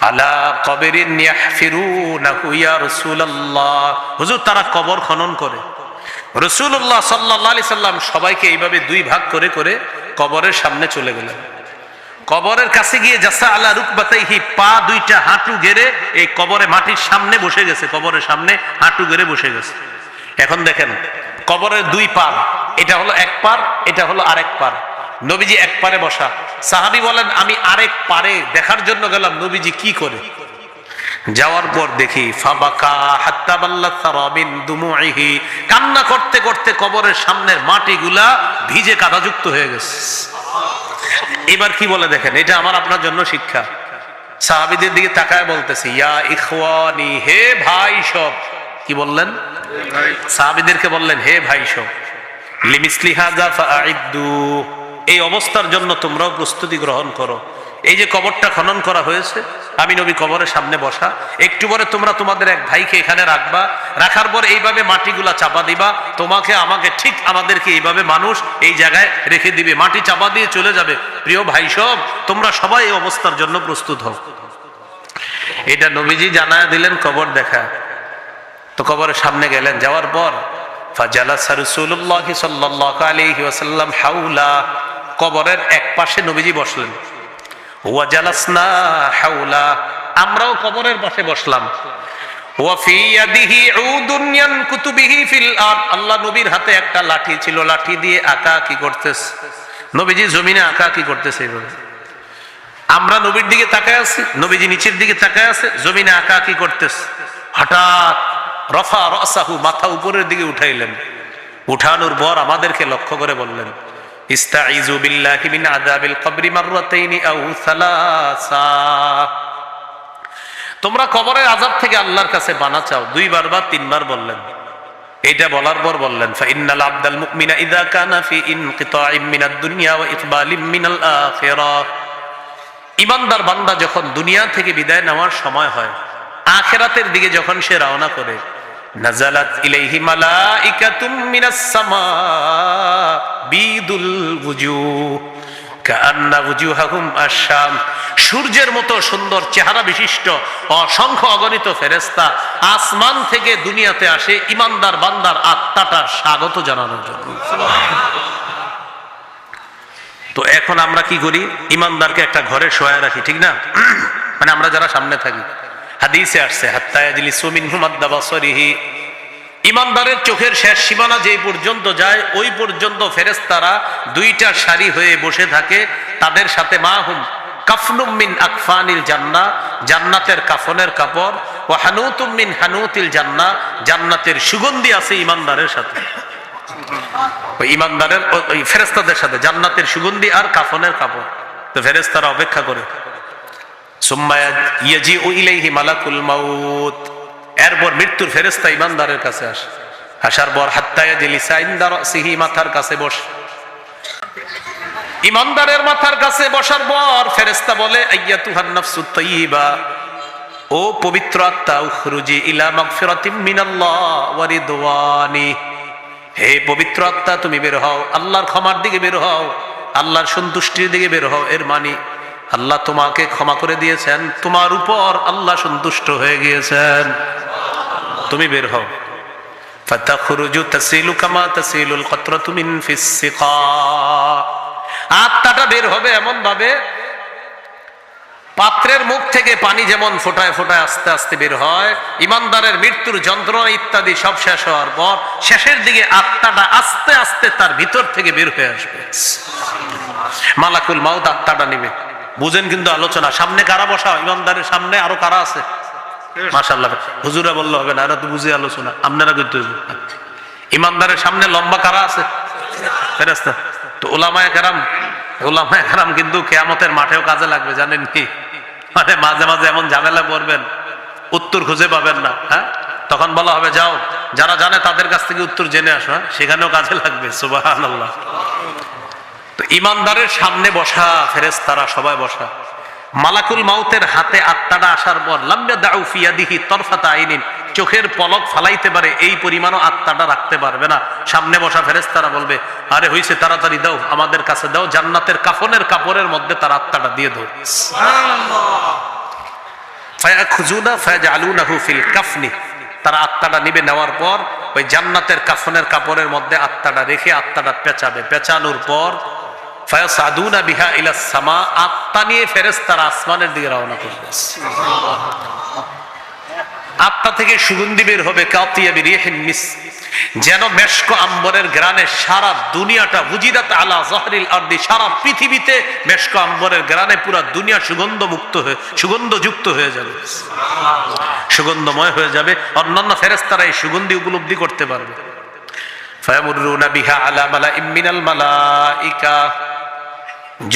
আলা কবরিন ইয়াহফিরুনাহু ইয়া রাসূলুল্লাহ, হুজুর, তারা কবর খনন করে। রাসূলুল্লাহ সাল্লাল্লাহু আলাইহি সাল্লাম সবাইকে এইভাবে 2 ভাগ করে করে কবরের সামনে চলে গেলেন। কবরের কাছে গিয়ে জাসা আলা রুকবাতাইহি, পা 2টা হাঁটু গেড়ে এই কবরে মাটির সামনে বসে গেছে। কবরের সামনে হাঁটু গেড়ে বসে গেছে। এখন দেখেন, কবরের 2 পার, এটা হলো এক পার, এটা হলো আরেক পার। নবীজি এক পারে বসা। সাহাবী বলেন, আমি আরেক পারে দেখার জন্য গেলাম নবীজি কি করে। যাওয়ার পর দেখি ফাবাকা হাত্তা বাল্লাত সারাবিন দুমুইহি, কান্না করতে করতে কবরের সামনের মাটিগুলা ভিজে কাদাযুক্ত হয়ে গেছে। এবার কি বলে দেখেন, এটা আমার আপনার জন্য শিক্ষা। সাহাবীদের দিকে তাকায় বলতেছি, ইয়া ইখওয়ানি, হে ভাই সব। কি বললেন? সাহাবীদেরকে বললেন, হে ভাই সব, লিমিসলি হাযা ফাআইদ্দু, এই অবস্থার জন্য তোমরাও প্রস্তুতি গ্রহণ করো। এই যে কবরটা খনন করা হয়েছে, আমি নবী কবরের সামনে বসা, একটু পরে তোমরা তোমাদের এক ভাইকে এখানে রাখবা, রাখার পর এইভাবে মাটিগুলা চাপা দিবা, তোমাকে আমাকে ঠিক আমাদেরকে এইভাবে মানুষ এই জায়গায় রেখে দিবে, মাটি চাপা দিয়ে চলে যাবে। প্রিয় ভাই সব, তোমরা সবাই এই অবস্থার জন্য প্রস্তুত হও। এটা নবীজি জানায় দিলেন কবর দেখা। তো কবরের সামনে গেলেন, যাওয়ার পর ফাজালাসা রাসূলুল্লাহ সাল্লাল্লাহু আলাইহি ওয়াসাল্লাম হাওলা, কবরের এক পাশে নবীজি বসলেন। ওয়া জালাসনা হাওলা, আমরাও কবরের পাশে বসলাম। ওয়া ফি ইয়াদিহি উদুন ইয়ানকুতু বিহি ফিল আরদ, আল্লাহ নবীর হাতে একটা লাঠি ছিল, লাঠি দিয়ে আঁকাআঁকি করতেছে। নবীজি জমিনে আঁকাআঁকি করতেছে। এইভাবে আমরা নবীর দিকে তাকায় আছি, নবীজি নিচের দিকে তাকায় আছে, জমিনে আঁকাআঁকি করতেছে। হঠাৎ রফা রাসাহু, মাথা উপরের দিকে উঠাইলেন। উঠানোর পর আমাদেরকে লক্ষ্য করে বললেন, ইস্তাইযু বিল্লাহি মিন আযাবিল কবরি মাররাতাইনি আও সালাসা, তোমরা কবরের আযাব থেকে আল্লাহর কাছে পানা চাও। 2 বার বা 3 বার বললেন। এটা বলার পর বললেন, ফাইন্নাল আবদাল মুমিনা ইযা কানা ফি ইনকিতাইম মিনাদ দুনিয়া ওয়া ইকবালিম মিনাল আখিরাহ, ঈমানদার বান্দা যখন দুনিয়া থেকে বিদায় নেওয়ার সময় হয়, আখিরাতের দিকে যখন সে রওনা করে, নাজালাত ইলাইহি মালাইকাতুম মিনাস সামা বিদুল ওয়ুজুহ কাআন্না ওয়ুজুহাহুম আশ-শাম, সূর্যের মতো সুন্দর চেহারা বিশিষ্ট অসংখ্য অগণিত ফেরেশতা আসমান থেকে দুনিয়াতে আসে ঈমানদার বান্দার আত্মাটা স্বাগত জানানোর জন্য। তো এখন আমরা কি করি? ঈমানদারকে একটা ঘরে শোয়ায় রাখি, ঠিক না? মানে আমরা যারা সামনে থাকি, হাদিসে আসছে হাত্তা ইয়াজলিসু মিনহুম আদা বাসরিহি, ঈমানদারের চোখের শেষ সীমানা যে পর্যন্ত যায় ওই পর্যন্ত ফেরেশতারা 2টা সারি হয়ে বসে থাকে। তাদের সাথে মাহুম কাফনুম মিন আকফানিল জান্নাহ, জান্নাতের কাফনের কাপড়, ওয়া হানুতুম মিন হানুতিল জান্নাহ, জান্নাতের সুগন্ধি আছে ঈমানদারের সাথে। ওই ইমানদারের ওই ফেরেশতাদের সাথে জান্নাতের সুগন্ধি আর কাফনের কাপড়। তো ফেরেশতারা অপেক্ষা করে। সুম্মা ইয়াজিউ ইলাইহি মালাকুল মাউত, এরপর মৃত্যুর ফেরেশতা ইমানদারের কাছে আসে। আসার পর হাত্তা ইয়াজলিসা ইনদা রাসিহি, মাথার কাছে বসে। ইমানদারের মাথার কাছে বসার পর ফেরেশতা বলে, আইয়াতুহান নাফসুত তাইয়্যিবা, ও পবিত্র আত্মা, উখরুজি ইলা মাগফিরাতিম মিনাল্লাহ ওয়া রিদওয়ানি, হে পবিত্র আত্মা তুমি বের হও, আল্লাহর ক্ষমার দিকে বের হও, আল্লাহর সন্তুষ্টির দিকে বের হও। এর মানে আল্লাহ তোমাকে ক্ষমা করে দিয়েছেন, তোমার উপর আল্লাহ সন্তুষ্ট হয়ে গিয়েছেন, তুমি বের হও। ফাতাখরুজু তাসিলু কামা তাসিলুল কতরাতু মিন ফিস সিকা, আত্মাটা বের হবে এমন ভাবে পাত্রের মুখ থেকে পানি যেমন ফোটায় ফোটায় আস্তে আস্তে বের হয়। ইমানদারের মৃত্যুর যন্ত্রণা ইত্যাদি সব শেষ হওয়ার পর শেষের দিকে আত্মাটা আস্তে আস্তে তার ভিতর থেকে বের হয়ে আসবে। মালাকুল মাউত আত্মাটা নিবে। বুঝেন কিন্তু আলোচনা। সামনে কারা বসা? ইমানদারের সামনে আরো কারা আছে? মাশাআল্লাহ, হুজুরা বললে হবে না, এরা তো বুঝে আলোচনা, আপনারা করতে হবে। ইমানদারের সামনে লম্বা কারা আছে? ফেরেশতা। তো উলামায়ে কেরাম কিন্তু কিয়ামতের মাঠেও কাজে লাগবে, জানেন কি? মানে মাঝে মাঝে এমন ঝামেলা পড়বেন, উত্তর খুঁজে পাবেন না। হ্যাঁ, তখন বলা হবে যাও, যারা জানে তাদের কাছ থেকে উত্তর জেনে আসো। সেখানেও কাজে লাগবে। সুবহানাল্লাহ। তো ইমানদারের সামনে বসা ফেরেশতারা সবাই বসা। মালাকুল মাউতের হাতে আত্মাটা আসার পর লাম ইয়াদাউ ফি ইয়াদিহি তরফাতা আইনিন, চোখের পলক ফালাইতে পারে এই পরিমাণও আত্মাটা রাখতে পারবে না। সামনে বসা ফেরেশতারা বলবে, আরে হইছে, তাড়াতাড়ি দাও, আমাদের কাছে দাও, জান্নাতের কাফনের কাপড়ের মধ্যে তার আত্মাটা দিয়ে দাও। সুবহানাল্লাহ। ফায়াখুজুনা ফায়াজআলুনাহু ফিল কাফনি, তারা আত্মাটা নিবে। নেওয়ার পর ওই জান্নাতের কাফনের কাপড়ের মধ্যে আত্মাটা রেখে আত্মাটা পেঁচাবে। পেঁচানোর পর ফায়াসাদুনা বিহা ইলাস সামা, আত্মা নিয়ে ফেরেশতারা আসমানের দিকে রওনা করবে। আত্মা থেকে সুগন্ধি বের হবে, কাতিয়াবি রিহিন মিস, যেন মেশক আম্বরের ঘ্রাণে সারা দুনিয়াটা, উজিরাত আলা যাহরিল আরদি, সারা পৃথিবীতে মেশক আম্বরের ঘ্রাণে পুরা দুনিয়া সুগন্ধযুক্ত হয়ে যাবে, সুগন্ধময় হয়ে যাবে। অন্যান্য ফেরেশতারা এই সুগন্ধি উপলব্ধি করতে পারবে। ফায়ামুরুনা বিহা আলা মালাইম মিনাল মালাইকা,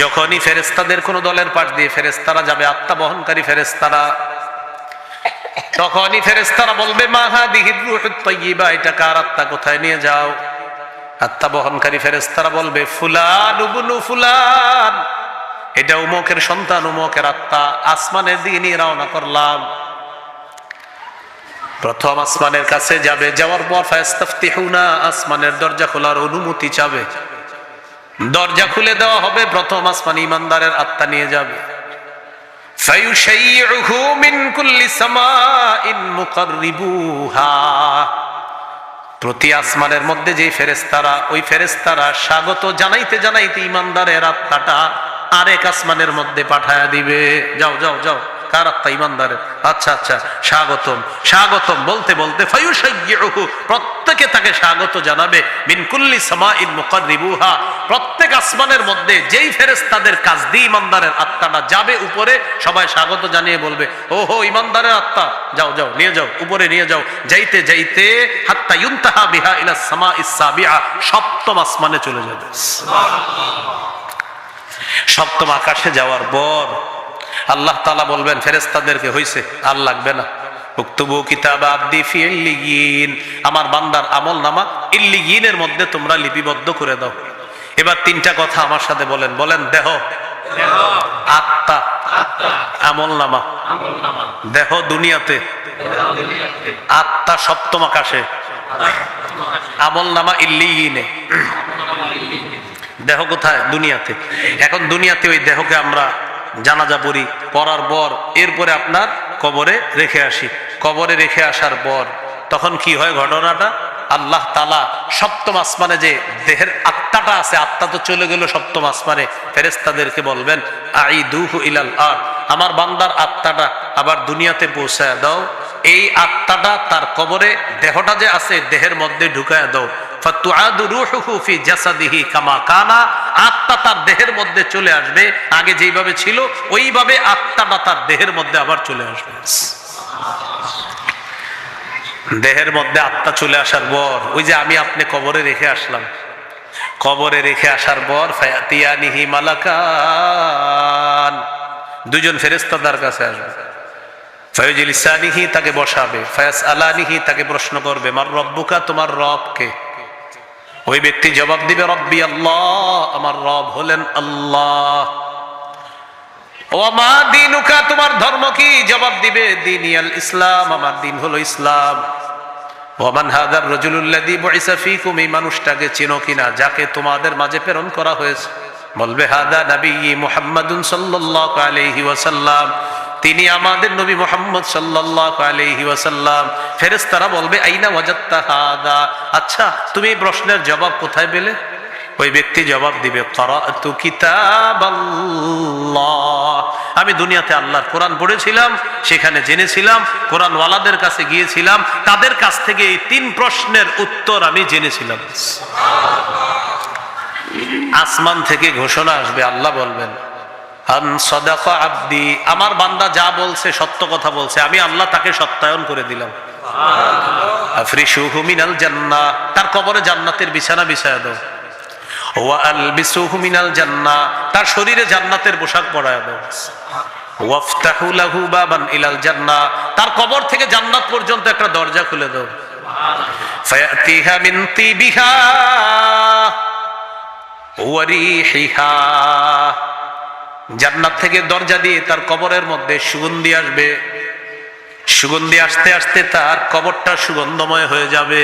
যখনই ফেরেশতাদের কোন দলের পাশ দিয়ে ফেরেশতারা যাবে, আত্মা বহনকারী ফেরেশতারা, তখনই ফেরেশতারা বলবে, মা হাদিহির রূহুত তাইয়্যিবা, এটা কার আত্মা, কোথায় নিয়ে যাও? আত্মা বহনকারী ফেরেশতারা বলবে, ফুলান ইবনু ফুলান, এটা উমকের সন্তান, উমকের আত্মা, আসমানের দিকে নিয়ে রওনা করলাম। প্রথম আসমানের কাছে যাবে। যাওয়ার পর ফায়াস্তাফতিহুনা, আসমানের দরজা খোলার অনুমতি চাবে। দরজা খুলে দেওয়া হবে। প্রথম আসমান ইমানদারের আত্মা নিয়ে যাবে। ফায়ুশাইয়ুহু মিন কুল্লি সামাইন মুকাররিবুহা, প্রতি আসমানের মধ্যে যে ফেরেশতারা, ওই ফেরেশতারা স্বাগত জানাইতে জানাইতে ইমানদারের আত্মাটা আরেক আসমানের মধ্যে পাঠায়া দিবে। যাও যাও যাও, কার আত্মা? ইমানদারের। আচ্ছা আচ্ছা, স্বাগতম স্বাগতম বলতে বলতে ফায়ুশাইয়ুহু, প্রত্যেকে তাকে স্বাগত জানাবে। মিন কুল্লি সামাইন মুকাররিবুহা, প্রত্যেক আসমানের মধ্যে যেই ফেরেশতাদের কাজ দিয়ে ইমানদারের আত্মাটা যাবে উপরে, সবাই স্বাগত জানিয়ে বলবে, ওহো ইমানদারের আত্মা, যাও যাও, নিয়ে যাও, উপরে নিয়ে যাও। যাইতে যাইতে হাত্তা ইউনতাহা বিহা ইলা সামাইস সাবিআ, সপ্তম আসমানে চলে যাবে। সপ্তম আকাশে যাওয়ার পর আল্লাহ তাআলা বলবেন ফেরেশতাদেরকে, হইছে, আর লাগবে না, উকতুবু কিতাবা আবদি ফি ইল্লিয়িন, আমার বান্দার আমল নামা ইল্লিয়িনের মধ্যে তোমরা লিপিবদ্ধ করে দাও। এবার তিনটা কথা আমার সাথে বলেন, বলেন, দেহ, আত্মা, আমল নামা। দেহ দুনিয়াতে, আত্মা সপ্তম আকাশে, আমল নামা ইল্লিয়িনে। দেহ কোথায়? দুনিয়াতে। এখন দুনিয়াতে ওই দেহকে আমরা জানাজা পড়ি, পড়ার পর এরপরে আপনার কবরে রেখে আসি। কবরে রেখে আসার পর তখন কি হয় ঘটনাটা? আল্লাহ তাআলা সপ্তম আসমানে যে দেহের আত্মাটা আছে, আত্মা তো চলে গেল সপ্তম আসমানে, ফেরেশতাদেরকে বলবেন, আইদুহু ইলাল আরদ, আমার বান্দার আত্মাটা আবার দুনিয়াতে পৌঁছায় দাও। এই আত্মাটা তার কবরে, দেহটা যে আছে দেহের মধ্যে ঢুকায় দাও। ফাতুআদু রূহুহু ফি জাসাদিহি কামা কানা, আত্মা তার দেহের মধ্যে চলে আসবে, আগে যেইভাবে ছিল ওইভাবে আত্মাটা তার দেহের মধ্যে আবার চলে আসবে। দেহের মধ্যে আত্মা চলে আসার পর ওই যে আমি আপনি কবরে রেখে আসলাম, কবরে রেখে আসার পর ফায়াতিয়ানিহি মালাকান, দুজন ফেরেশতা তার কাছে আসবে। ফায়ুজলিসানিহি, তাকে বসাবে। ফায়াসআলানিহি, তাকে প্রশ্ন করবে মার রব্বুকা, তোমার রব কে? ওই ব্যক্তি জবাব দিবে রব্বি আল্লাহ, আমার রব হলেন আল্লাহ। ওয়া মা দীনুকা, তোমার ধর্ম কি? জবাব দিবে দীনিয়াল ইসলাম, আমার দিন হলো ইসলাম। ওয়া মান হাদার রাজুলুল্লাযী বুইসা ফীকুম, এই মানুষটাকে চেনো কিনা যাকে তোমাদের মাঝে প্রেরণ করা হয়েছে? বলবে হাদা নবী মুহাম্মাদুন সাল্লাল্লাহু আলাইহি ওয়াসাল্লাম, তিনি আমাদের নবী মুহাম্মদ সাল্লাল্লাহু আলাইহি ওয়াসাল্লাম। ফেরেশতারা বলবে আইনা ওয়াজাদতা হাদা, আচ্ছা তুমি এই প্রশ্নের জবাব কোথায় পেলে? ওই ব্যক্তি জবাব দিবে ক্বারাতু কিতাবাল্লাহ, আমি দুনিয়াতে আল্লাহর কোরআন পড়েছিলাম, সেখানে জেনেছিলাম, কোরআন ওয়ালাদের কাছে গিয়েছিলাম, তাদের কাছ থেকে এই 3 প্রশ্নের উত্তর আমি জেনেছিলাম। আসমান থেকে ঘোষণা আসবে, আল্লাহ বলবেন আন সাদাকা আবদি, আমার বান্দা যা বলছে সত্য কথা বলছে, আমি আল্লাহ তাকে সত্যায়ন করে দিলাম। আফরিশুহু মিনাল জান্নাহ, তার কবরে জান্নাতের বিছানা বিছায়া দাও। ওয়া আলবিসুহু মিনাল জান্নাহ, তার শরীরে জান্নাতের পোশাক পরায়া দাও। ওয়াফতাহু লাহু বাবান ইলাল জান্নাহ, তার কবর থেকে জান্নাত পর্যন্ত একটা দরজা খুলে দাও। ফায়াতিহা মিন তিবিহা ওয়া রিহিহা, জান্নাত থেকে দরজা দিয়ে তার কবরের মধ্যে সুগন্ধি আসবে। সুগন্ধি আসতে আসতে তার কবরটা সুগন্ধময় হয়ে যাবে।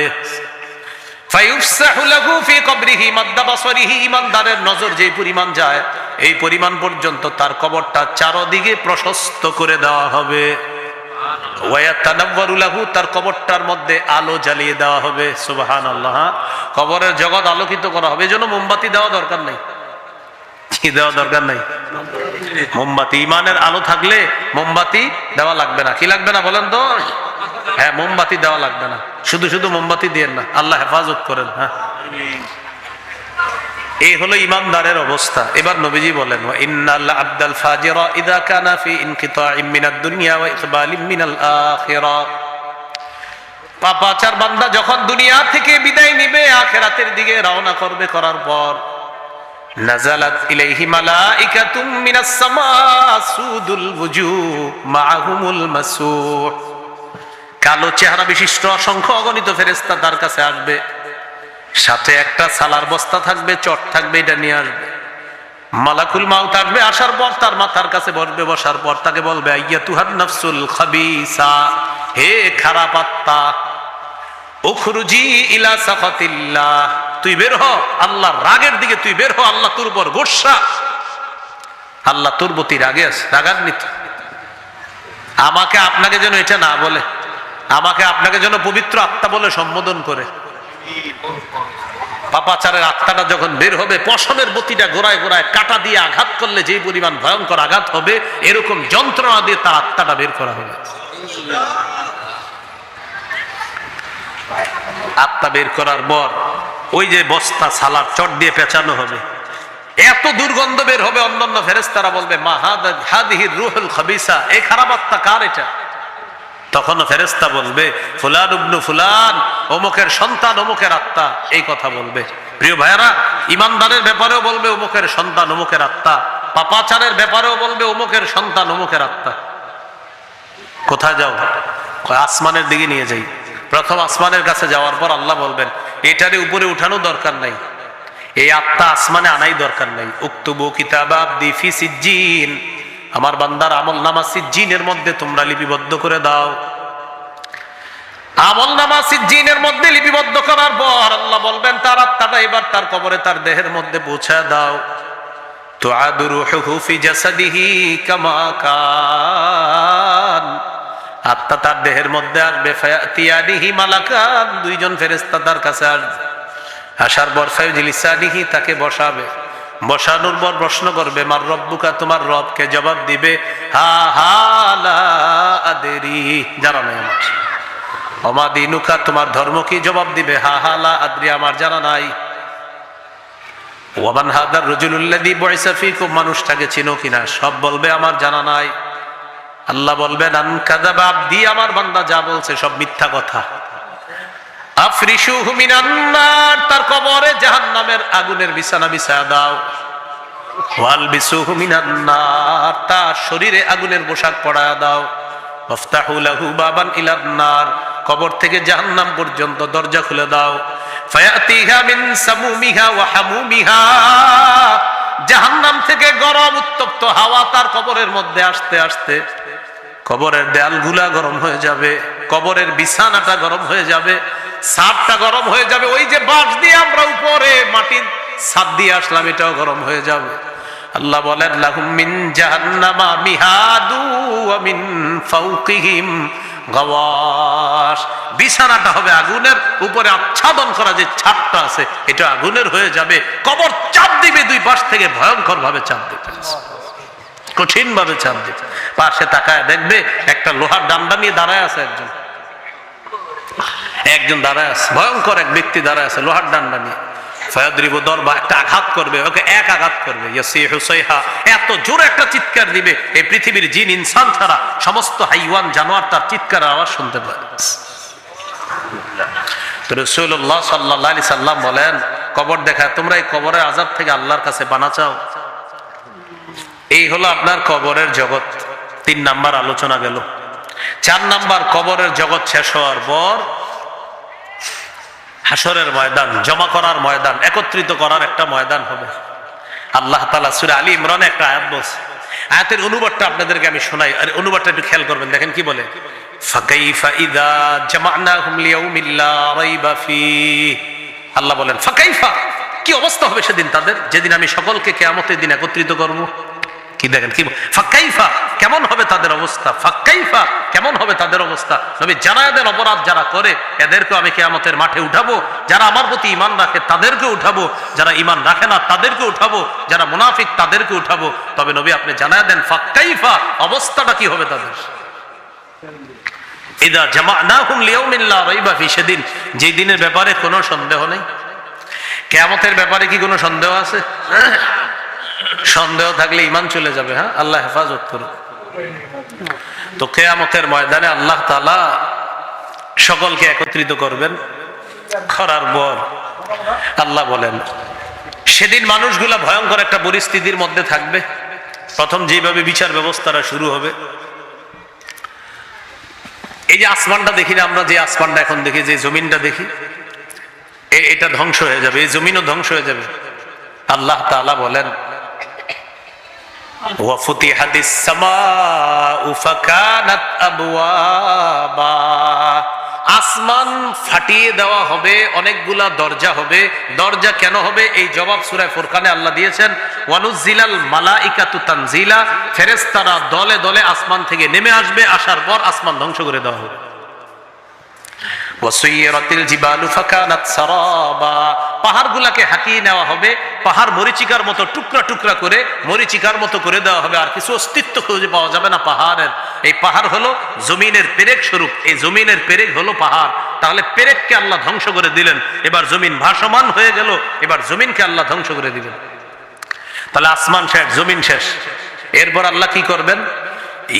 ফায়ুফসাহু লাহু ফি কবরিহি মাদ্দা বাসরিহি, ইমানদারের নজর যেই পরিমাণ যায় এই পরিমাণ পর্যন্ত তার কবরটা চারদিকে প্রশস্ত করে দেওয়া হবে। ওয়া ইয়াতানাওয়ারু লাহু, তার কবরটার মধ্যে আলো জ্বালিয়ে দেওয়া হবে। সুবহানাল্লাহ, কবরের জগৎ আলোকিত করা হবে। এজন্য মোমবাতি দেওয়া দরকার নাই। কি দেওয়া দরকার নাই? মোমবাতি, ইমানের আলো থাকলে মোমবাতি দেওয়া লাগবে না। কি লাগবে না বলেন তো? হ্যাঁ, মোমবাতি দেওয়া লাগবে না। শুধু শুধু মোমবাতি দিয়েন না, আল্লাহ হেফাজত করেন। হ্যাঁ, এই হলো ইমানদারের অবস্থা। এবার নবীজি বলেন ওয়া ইন্নাল আবদাল ফাজিরা ইযা কানা ফি ইনকিতাইম মিনাদ দুনিয়া ওয়া ইকবালিম মিনাল আখিরাহ, পাপাচার বান্দা যখন দুনিয়া থেকে বিদায় নিবে, আখিরাতের দিকে রওনা করবে, করার পর নাযালাত ইলাইহি মালাইকাতুম মিনাস সামা সুদুল ওয়ুজুহ মাআহুমুল মাসুহ, কালো চেহারা বিশিষ্ট অসংখ্য অগণিত ফেরেশতা তার কাছে আসবে। সাথে একটা সালার বস্তা থাকবে, চট থাকবে, এটা নিয়ে আসবে। মালাকুল মাউত আসবে, আসার পর তার মাথার কাছে বসবে। বসার পর তাকে বলবে আইয়াতুহান নাফসুল খাবিসা, হে খারাপ আত্মা, উখরুজি ইলা সাফাতিল্লাহ, তুই বের হ আল্লাহর রাগের দিকে, তুই বের হ, আল্লাহ তোর উপর গোসা, আল্লাহ তোর প্রতি রাগে আছে, রাগান্বিত। আমাকে আপনাকে যেন এটা না বলে, আমাকে আপনাকে যেন পবিত্র আত্মা বলে সম্বোধন করে। পাপাচারের আত্মাটা যখন বের হবে, পশমের বতিটা গোড়ায় গোড়ায় কাটা দিয়ে আঘাত করলে যে পরিমাণ ভয়ঙ্কর আঘাত হবে, এরকম যন্ত্রণা দিয়ে তার আত্মাটা বের করা হবে। আত্মা বের করার পর ওই যে বস্তা সালার চট দিয়ে পেঁচানো হবে, এত দুর্গন্ধ বের হবে, অন্যান্য ফেরেশতারা বলবে মা হাদিহির রূহুল খাবিসা, এই খারাপ আত্মা কার এটা? তখন ফেরেশতা বলবে ফুলান ইবনু ফুলান, অমুকের সন্তান, অমুকের আত্মা, এই কথা বলবে। প্রিয় ভাইয়ারা, ইমানদারের ব্যাপারেও বলবে অমুকের সন্তান, অমুকের আত্মা। পাপাচারের ব্যাপারেও বলবে অমুকের সন্তান, অমুকের আত্মা। কোথায় যাও? আসমানের দিকে নিয়ে যাই। প্রথম আসমানের কাছে যাওয়ার পর আল্লাহ বলবেন এটারে উপরে উঠানো দরকার নাই, এই আত্মা আসমানে আনাই দরকার নাই। উক্তুবু কিতাবা আবদি ফি সিজ্জিন, আমার বান্দার আমলনামা সিজ্জিনের মধ্যে তোমরা লিপিবদ্ধ করে দাও। আমলনামা সিজ্জিনের মধ্যে লিপিবদ্ধ করার পর আল্লাহ বলবেন তার আত্মাটা এবার তার কবরে, তার দেহের মধ্যে পৌঁছায় দাও। তুআদু রূহুহু ফি জাসাদিহি কামা কান, আত্মা তার দেহের মধ্যে আসবে। ফায়াতিয়ানিহি মালাকান, দুইজন ফেরেশতা তার কাছে আসবে। আসার পর ফায়ুজলিসানিহি, তাকে বসাবে। বসানোর পর প্রশ্ন করবে মার রব্বুকা, তোমার রবকে? জবাব দিবে হা হা লা আদরি, জানা নাই আমার। ওমা দীনুকা, তোমার ধর্ম কি? জবাব দিবে হা হা লা আদরি, আমার জানা নাই। ওয়া মান হাদার রাজুলুল্লাযী বুইসা ফীকুম, মানুষটাকে চিনো কিনা? সব বলবে আমার জানা নাই। আল্লাহ বলবেন আন কাযাবা আবদি, আমার বান্দা যা বলছে সব মিথ্যা কথা। আফরিশুহু মিনান নার, তার কবরে জাহান্নামের আগুনের বিছানা বিছায়া দাও। ওয়ালবিসুহু মিনান নার, তার শরীরে আগুনের পোশাক পরায়া দাও। ওয়াফতাহু লাহু বাবান ইলান নার, কবর থেকে জাহান্নাম পর্যন্ত দরজা খুলে দাও। ফায়াতিহা মিন সামুমিহা ওয়া হামুমিহা, জাহান্নাম থেকে গরম উত্তপ্ত হাওয়া তার কবরের মধ্যে আসতে আসতে কবরের দেয়ালগুলা গরম হয়ে যাবে, কবরের বিছানাটা গরম হয়ে যাবে, ছাদটা গরম হয়ে যাবে। ওই যে বাঁশ দিয়ে আমরা উপরে মাটির ছাদ দিয়ে আসলাম, এটাও গরম হয়ে যাবে। আল্লাহ বলেন লাহুম মিন জাহান্নামা মিহাদু ওয়া মিন ফাওকিহিম গাওয়াশ, বিছানাটা হবে আগুনের, উপরে আচ্ছাদন করা যে ছাদটা আছে এটা আগুনের হয়ে যাবে। কবর চাপ দিবে দুই পাশ থেকে, ভয়ঙ্কর ভাবে চাপ দিবে, কঠিন ভাবে চাপ দিবে। পাশে তাকায় দেখবে একটা লোহার ডান্ডা নিয়ে দাঁড়ায় আছে একজন দাঁড়ায় আছে, ভয়ঙ্কর এক ব্যক্তি দাঁড়ায় আছে লোহার ডান্ডা নিয়ে। ফায়াদরিবু দরবা, একটা আঘাত করবে, ওকে এক আঘাত করবে। ইয়াসিহু সাইহা, এত জোরে একটা চিৎকার দিবে এই পৃথিবীর জিন ইনসান ছাড়া সমস্ত হাইওয়ান জানোয়ার তার চিৎকারের আওয়াজ শুনতে পায়। তো রাসূলুল্লাহ সাল্লাল্লাহু আলাইহি সাল্লাম বলেন, কবর দেখায় তোমরা এই কবরের আযাব থেকে আল্লাহর কাছে পানা চাও। এই হলো আপনার কবরের জগৎ। 3 নাম্বার আলোচনা গেল। 4 নাম্বার, কবরের জগৎ শেষ হওয়ার পর হাসরের ময়দান, জমা করার ময়দান, একত্রিত করার একটা ময়দান হবে। আল্লাহ তাআলা সূরা আলী ইমরানে একটা আয়াত বলছে, আয়াতের অনুবাদটা আপনাদেরকে আমি শোনাই, আর অনুবাদটা একটু খেয়াল করবেন। দেখেন কি বলে, ফাকাইফা ইযা জামা'নাহুম লিয়াউমিল লা রাইবা ফীহ। আল্লাহ বলেন ফাকাইফা, কি অবস্থা হবে সেদিন তাদের, যেদিন আমি সকলকে কিয়ামতের দিন একত্রিত করব। কি দেখেন কি ফাকাইফা, কেমন হবে তাদের অবস্থা, ফাকাইফা কেমন হবে তাদের অবস্থা। নবী জানায়া দেন, অপরাধ যারা করে এদেরকে আমি কিয়ামতের মাঠে উঠাবো, যারা আমার প্রতি ঈমান রাখে তাদেরকে উঠাবো, যারা ঈমান রাখে না তাদেরকে উঠাবো, যারা মুনাফিক তাদেরকে উঠাবো। তবে নবী আপনি জানায়া দেন ফাকাইফা, অবস্থাটা কি হবে তাদের। ইযা জামা'নাহুম লিয়াউমিন লা রাইবা ফীহ, সেদিন যে দিনের ব্যাপারে কোনো সন্দেহ নেই। কিয়ামতের ব্যাপারে কি কোনো সন্দেহ আছে? সন্দেহ থাকলে ঈমান চলে যাবে। হ্যাঁ, আল্লাহ হেফাজত করুন। তো কিয়ামতের ময়দানে আল্লাহ তাআলা সকলকে একত্রিত করবেন, করার পর আল্লাহ বলেন সেদিন মানুষগুলা ভয়ঙ্কর একটা পরিস্থিতির মধ্যে থাকবে। প্রথম যেভাবে বিচার ব্যবস্থাটা শুরু হবে, এই যে আসমানটা দেখি না আমরা, যে আসমানটা এখন দেখি, যে জমিনটা দেখি, এটা ধ্বংস হয়ে যাবে, এই জমিনও ধ্বংস হয়ে যাবে। আল্লাহ তাআলা বলেন ওয়াফুতিহাতিস সামাউ ফাকানাত আবওয়াবা, আসমান ফাটিয়ে দেওয়া হবে, অনেকগুলা দরজা হবে। দরজা কেন হবে এই জবাব সূরা ফুরকানে আল্লাহ দিয়েছেন, ওয়ানুজিলাল মালাইকাতু তানজিলা, ফেরেশতারা দলে দলে আসমান থেকে নেমে আসবে, আসার পর আসমান ধ্বংস করে দেওয়া হবে। ওয়াসুইরাতিল জিবালু ফাকানাত সারাবা, পাহাড়গুলোকে হাঁকিয়ে নেওয়া হবে, পাহাড় মরিচিকার মতো টুকরা টুকরা করে মরিচিকার মতো করে দেওয়া হবে, আর কিছু অস্তিত্ব খুঁজে পাওয়া যাবে না পাহাড়ের। এই পাহাড় হলো জমিনের পেরেক স্বরূপ, এই জমিনের পেরেক হলো পাহাড়। তাহলে পেরেককে আল্লাহ ধ্বংস করে দিলেন, এবার জমিন ভাসমান হয়ে গেল, এবার জমিনকে আল্লাহ ধ্বংস করে দিলেন। তাহলে আসমান শেষ, জমিন শেষ। এরপর আল্লাহ কি করবেন,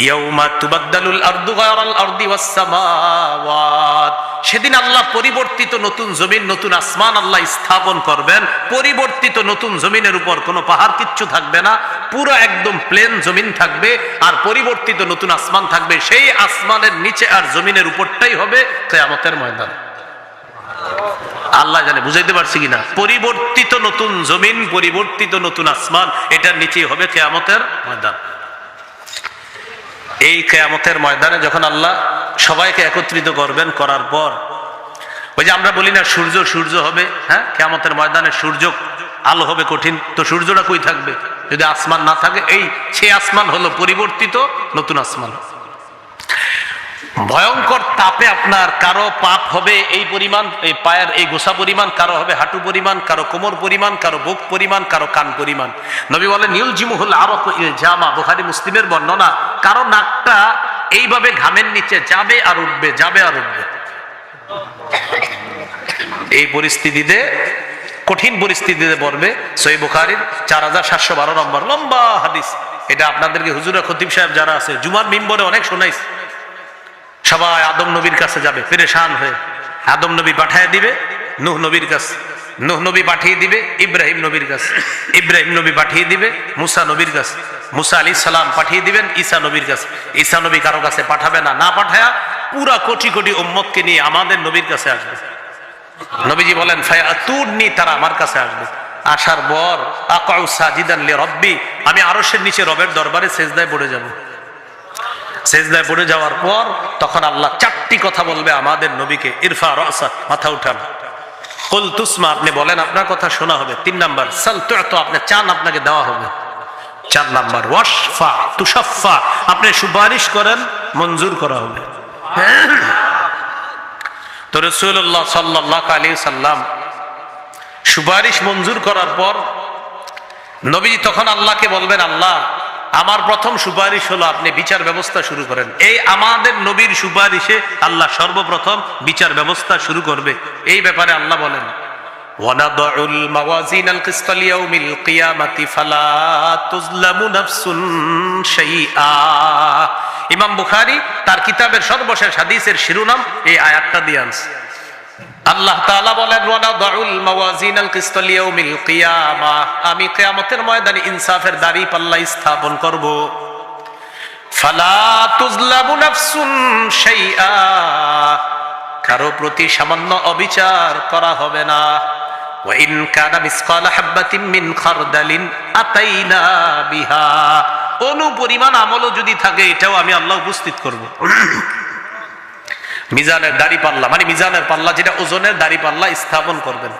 ইয়াউমা তুবাদদালুল আরদু গায়রাল আরদি ওয়াস সামাওয়াত, সেদিন আল্লাহ পরিবর্তিত নতুন জমিন, নতুন আসমান আল্লাহ স্থাপন করবেন। পরিবর্তিত নতুন জমিনের উপর কোনো পাহাড় কিচ্ছু থাকবে না, পুরো একদম প্লেন জমিন থাকবে, আর পরিবর্তিত নতুন আসমান থাকবে। সেই আসমানের নিচে আর জমিনের উপরটাই হবে কিয়ামতের ময়দান। আল্লাহ জানে বুঝাইতে পারছি কিনা, পরিবর্তিত নতুন জমিন, পরিবর্তিত নতুন আসমান, এটার নিচেই হবে কিয়ামতের ময়দান। এই কিয়ামতের ময়দানে যখন আল্লাহ সবাইকে একত্রিত করবেন, করার পর ওই যে আমরা বলি না সূর্য সূর্য হবে, হ্যাঁ, কিয়ামতের ময়দানে সূর্য আলো হবে কঠিন। তো সূর্যটা কই থাকবে যদি আসমান না থাকে? এই সেই আসমান হলো পরিবর্তিত নতুন আসমান। ভয়ঙ্কর তাপে আপনার কারো পাপ হবে এই পরিমাণ, এই পায়ের এই গোসা পরিমাণ, কারো হবে হাঁটু পরিমাণ, কারো কোমর পরিমাণ, কারো বুক পরিমাণ, কারো কান পরিমাণ। নবী বলেন ইউলজিমুহুল আরাক ইলজামা, বুখারী মুসলিমের বর্ণনা, কারো নাকটা এইভাবে ঘামের নিচে যাবে আর উঠবে, যাবে আর উঠবে। এই পরিস্থিতিতে, কঠিন পরিস্থিতিতে পড়বে। সহিহ বুখারীর 4712 নম্বর লম্বা হাদিস। এটা আপনাদেরকে হুজুরা খতিব সাহেব যারা আছে জুমার মিম্বরে অনেক শোনাইছে। সবাই আদম নবীর কাছে যাবে পেরেশান হয়ে, আদম নবী পাঠিয়ে দিবে নূহ নবীর কাছে, নূহ নবী পাঠিয়ে দিবে ইব্রাহিম নবীর কাছে, ইব্রাহিম নবী পাঠিয়ে দিবে মুসা নবীর কাছে, মুসা আলাইহিস সালাম পাঠিয়ে দিবেন ঈসা নবীর কাছে, ঈসা নবী কারো কাছে পাঠাবে না, না পাঠায়া পুরা কোটি কোটি উম্মতকে নিয়ে আমাদের নবীর কাছে আসবে। নবীজি বলেন ফায়াতুনি, তারা আমার কাছে আসবে। আসার পর আকাউ সাজিদান লিরাব্বি, আমি আরশের নিচে রবের দরবারে সিজদায় পড়ে যাব। সিজদায় পড়ে যাওয়ার পর তখন আল্লাহ চারটি কথা বলবে আমাদের নবীকে, ইরফা রাসাক, মাথা উঠান, কুল তুসমা, আপনি বলেন আপনার কথা শোনা হবে। 3 নাম্বার সাল তু'তা, আপনি চান আপনাকে দেওয়া হবে। 4 নাম্বার ওয়াশফা তুশাফা, আপনি সুপারিশ করেন মঞ্জুর করা হবে। তো রাসূলুল্লাহ সাল্লাল্লাহু আলাইহি সাল্লাম সুপারিশ মঞ্জুর করার পর নবী তখন আল্লাহকে বলবেন, আল্লাহ আমার প্রথম সুপারিশ হলো আপনি বিচার ব্যবস্থা শুরু করেন। এই আমাদের নবীর সুপারিশে আল্লাহ সর্বপ্রথম বিচার ব্যবস্থা শুরু করবে। এই ব্যাপারে আল্লাহ বলেন, ওয়ানাদউল মাওয়াজিনাল কিসতা লিয়াউমিল কিয়ামাতি ফালা তুজলামু নাফসুন শাইআ। ইমাম বুখারী তার কিতাবের সর্বশেষ হাদিসের শিরোনাম এই আয়াতটা দিয়ে আনছে। আল্লাহ তাআলা বলেন, ওয়ানাদউল মাওয়াজিনাল কিসতা লিয়াউমিল কিয়ামা, আমি কিয়ামতের ময়দানে ইনসাফের দাড়ি পাল্লা স্থাপন করব। ফালা তুজলামু নাফসুন শাইআ, কারো প্রতি সামান্য অবিচার করা হবে না। ওয়া ইন কানা মিসকালা হাববাতিন মিন খারদালিন আতাইনা বিহা, অনুপরিমাণ আমলও যদি থাকে এটাও আমি আল্লাহ উপস্থিত করব। মিজানের দাড়ি পাল্লা মানে মিজানের পাল্লা, যেটা ওজনের দাড়ি পাল্লা স্থাপন করবেন।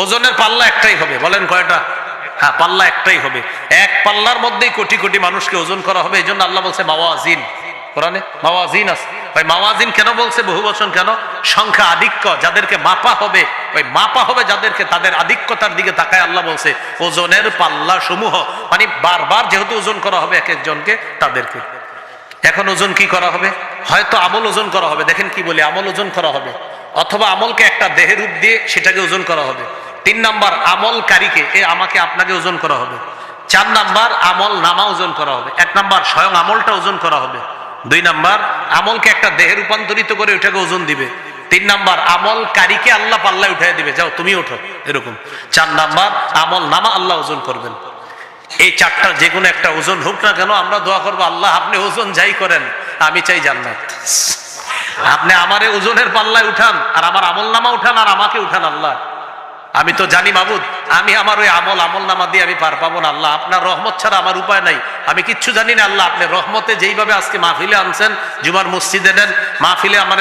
ওজনের পাল্লা একটাই হবে, বলেন কয়টা? হ্যাঁ, পাল্লা একটাই হবে। এক পাল্লার মধ্যেই কোটি কোটি মানুষকে ওজন করা হবে। এই জন্য আল্লাহ বলছে মাওয়াজিন, কোরআনে মাওয়াজিন আছে। ভাই মাওয়াজিন কেন বলছে, বহু বচন কেন? সংখ্যা আধিক্য, যাদেরকে মাপা হবে, ওই মাপা হবে যাদেরকে, তাদের আধিক্যতার দিকে তাকায় আল্লাহ বলছে ওজনের পাল্লা সমূহ, মানে বারবার যেহেতু ওজন করা হবে এক একজনকে, তাদেরকে। এখন ওজন কি করা হবে? হয়তো আমল ওজন করা হবে, দেখেন কি বলে, আমল ওজন করা হবে, অথবা আমলকে একটা দেহের রূপ দিয়ে সেটাকে ওজন করা হবে। 3 নাম্বার আমলকারীকে, আমাকে আপনাকে ওজন করা হবে। 4 নাম্বার আমল নামা ওজন করা হবে। 1 নাম্বার স্বয়ং আমলটা ওজন করা হবে। 2 নাম্বার আমলকে একটা দেহে রূপান্তরিত করে ওটাকে ওজন দিবে। 3 নাম্বার আমলকারীকে আল্লাহ পাল্লায় উঠাই দিবে, যাও তুমি ওঠো, এরকম। 4 নাম্বার আমল নামা আল্লাহ ওজন করবেন। এই 4টার যে কোনো একটা ওজন হোক না কেন, আমরা দোয়া করবো, আল্লাহ আপনি ওজন যাই করেন, আমি চাই জান্নাত। আপনি আমারে ওজনের পাল্লায় উঠান, আর আমার আমল নামা উঠান, আর আমাকে উঠান। আল্লাহ আমি তো জানি মাবুদ, আমি আমার ওই আমল নামা দিয়ে আমি পার পাবো না। আল্লাহ আপনার রহমত ছাড়া আমার উপায় নাই, আমি কিচ্ছু জানি না। আল্লাহ আপনি রহমতে যেইভাবে আজকে মাহফিলে আনছেন, জুমার মসজিদে নেন, মাহফিলে আমার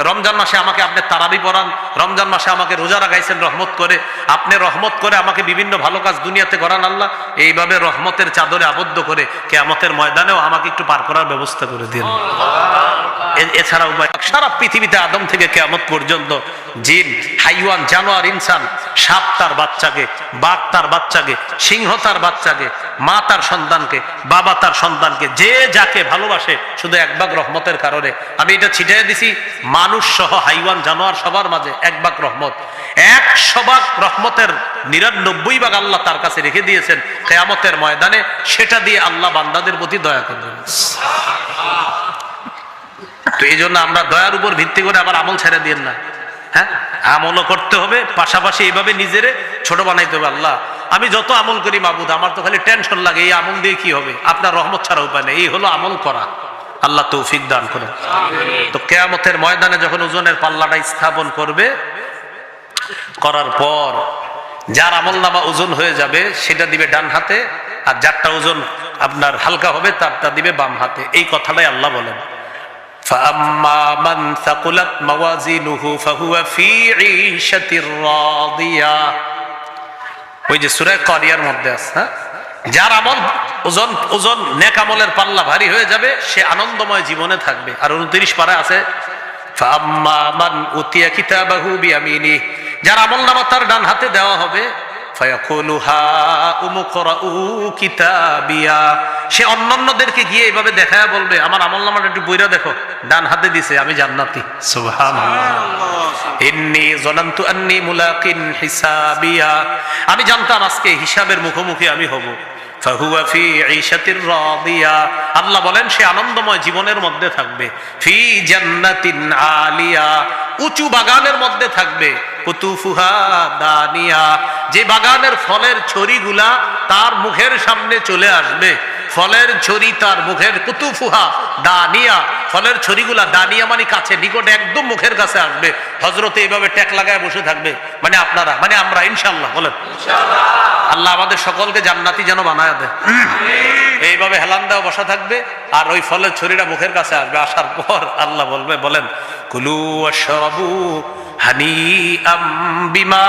রমজান মাসে আমাকে আপনি তারাবি পড়ান, রমজান মাসে আমাকে রোজা রাখাইছেন রহমত করে, আপনি রহমত করে আমাকে বিভিন্ন ভালো কাজ দুনিয়াতে করান। আল্লাহ এইভাবে রহমতের চাদরে আবদ্ধ করে কিয়ামতের ময়দানেও আমাকে একটু পার করার ব্যবস্থা করে দিন। এছাড়া উপায়, সারা পৃথিবীতে আদম থেকে কিয়ামত পর্যন্ত জিন, হাইওয়ান, জানোয়ার, ইনসান, সাপ তার বাচ্চাকে, বাঘ তার বাচ্চাকে, সিংহ তার বাচ্চাকে, মা তার সন্তানকে, বাবা তার সন্তানকে, যে যাকে ভালোবাসে, শুধু 1 ভাগ রহমতের কারণে আমি এটা ছিটিয়ে দিছি মানুষ সহ হাইওয়ান, জানোয়ার সবার মাঝে 1 ভাগ রহমত। 100 ভাগ রহমতের 99 ভাগ আল্লাহ তার কাছে রেখে দিয়েছেন। কিয়ামতের ময়দানে সেটা দিয়ে আল্লাহ বান্দাদের প্রতি দয়া করবেন। তো এই জন্য আমরা দয়ার উপর ভিত্তি করে আবার আমল ছেড়ে দিয়েন না। হ্যাঁ, আমলও করতে হবে, পাশাপাশি এইভাবে নিজেরে ছোট বানাইতে হবে। আল্লাহ আমি যত আমল করি মাবুদ, আমার তো খালি টেনশন লাগে, এই আমল দিয়ে কি হবে? আপনার রহমত ছাড়া উপায় নেই। এই হলো আমল করা। আল্লাহ তৌফিক দান করেন। তো কিয়ামতের ময়দানে যখন ওজনের পাল্লাটা স্থাপন করবে, করার পর যার আমল নামা ওজন হয়ে যাবে সেটা দিবে ডান হাতে, আর যারটা ওজন আপনার হালকা হবে তারটা দিবে বাম হাতে। এই কথাটাই আল্লাহ বলেন, فأما من ثقلت موازينه فهو في عيشة راضية। ওই যে সূরা কারিয়ার মধ্যে আছে, যার আমল ওজন নেক আমলের পাল্লা ভারী হয়ে যাবে, সে আনন্দময় জীবনে থাকবে। আর 29 পারা আছে, فأما من أوتي كتابه بيمينه, যার আমল নামা তার ডান হাতে দেওয়া হবে, ফায়াকুলু হাউম ইকরাউ কিতাবিয়া, সে অন্যান্যদেরকে গিয়ে এইভাবে দেখায় বলবে, আমার আমলনামাটা একটু বইরা দেখো, ডান হাতে দিছে, আমি জান্নাতি। সুবহানাল্লাহ। ইন্নী যানানতু আন্নী মুলাকিন হিসাবিয়া, আমি জানতাম আজকে হিসাবের মুখোমুখি আমি হব। ফাহুয়া ফি ঈশাতির রাদিয়া, আল্লাহ বলেন সে আনন্দময় জীবনের মধ্যে থাকবে। ফি জান্নাতিন আলিয়া, উঁচু বাগানের মধ্যে থাকবে। কুতুফুহা দানিয়া, যে বাগানের ফলের ছড়িগুলা তার মুখের সামনে চলে আসবে, ফলের ছড়ি তার মুখের, কুতুফুহা দানিয়া, ফলের ছড়িগুলা, দানিয়া মানে কাছে, নিকটে, একদম মুখের কাছে আসবে। হযরতে এইভাবে ট্যাক লাগায় বসে থাকবে, মানে আপনারা, মানে আমরা, ইনশাআল্লাহ বলেন ইনশাআল্লাহ। আল্লাহ আমাদের সকলকে জান্নাতি যেন বানায় দেয়। এইভাবে হেলান দেওয়া বসা থাকবে, আর ওই ফলের ছড়িটা মুখের কাছে আসবে। আসার পর আল্লাহ বলবে, বলেন কুলু ওয়াশরাবু হানিআম বিমা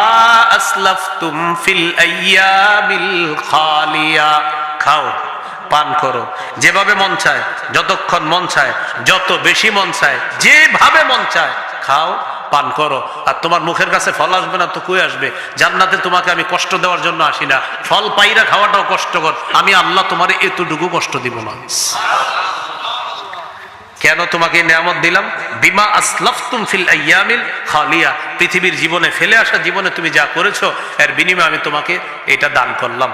আসলাফতুম ফিল আইয়ামিল খালিয়া, খাও পান করো যেভাবে মন চায়, যতক্ষণ মন চায়, যত বেশি মন চায়, যেভাবে মন চায় খাও পান করো। আর তোমার মুখের কাছে ফল আসবে না তো কই আসবে? জান্নাতে তোমাকে আমি কষ্ট দেওয়ার জন্য আসি না, ফল পাইরা খাওয়াটাও কষ্টকর, আমি আল্লাহ তোমার এতটুকু কষ্ট দিব না। কেন তোমাকে নিয়ামত দিলাম? বিমা আসলাফতুম ফিল আইয়ামিল খালিয়া, পৃথিবীর জীবনে, ফেলে আসা জীবনে তুমি যা করেছো এর বিনিময়ে আমি তোমাকে এটা দান করলাম।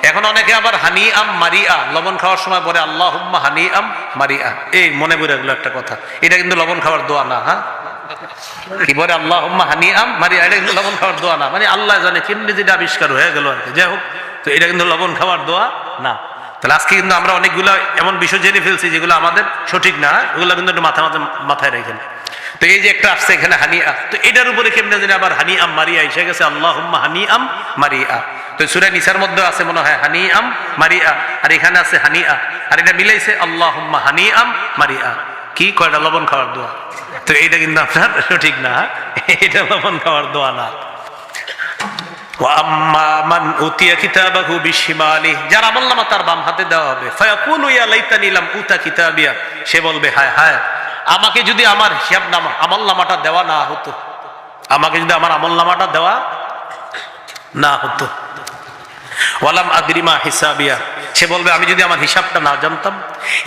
এখন অনেকে আবার হানিআম মারিআ, লবণ খাওয়ার সময় বলে আল্লাহুম্মা হানিআম মারিআ, এই মনে পড়ে গেল একটা কথা, এটা কিন্তু লবণ খাওয়ার দোয়া না। হ্যাঁ, কি বলে আল্লাহুম্মা হানিআম মারিআ, এটা কিন্তু লবণ খাওয়ার দোয়া না, মানে আল্লাহ জানে কেমনি যেটা আবিষ্কার হয়ে গেল আর কি। যাই হোক, তো এটা কিন্তু লবণ খাওয়ার দোয়া না। তাহলে আজকে কিন্তু আমরা অনেকগুলো এমন বিষয় জেনে ফেলছি যেগুলো আমাদের সঠিক না, ওগুলো কিন্তু একটু মাথায় রেখেন। তো এই যে একটা আসছে এখানে হানিআ, তো এটার উপরে কেমনে জানি আবার হানিআম মারিআ এসে গেছে, আল্লাহুম্মা হানিআম মারিআ। তো সূরা নিসার মধ্যে আছে মনে হয় হানিআম মারিআ, আর এখানে আছে হানিআ, আর এটা মিলাইছে আল্লাহুম্মা হানিআম মারিআ। কি কয়টা লবণ খাওয়ার দোয়া? তো এটা কিন্তু আপনার সঠিক না, এটা লবণ খাওয়ার দোয়া না। যার আমলনামা তার বাম হাতে দেওয়া হবে, ফায়াকুলু ইয়া লাইতানি লাম উতা কিতাবিয়া, সে বলবে হায় হায় আমাকে যদি আমার হিসাবনামা, আমলনামাটা দেওয়া না হতো, আমাকে যদি আমার আমলনামাটা দেওয়া না হতো। ওয়ালাম আদরি মা হিসাবিয়া, সে বলবে আমি যদি আমার হিসাবটা না জানতাম।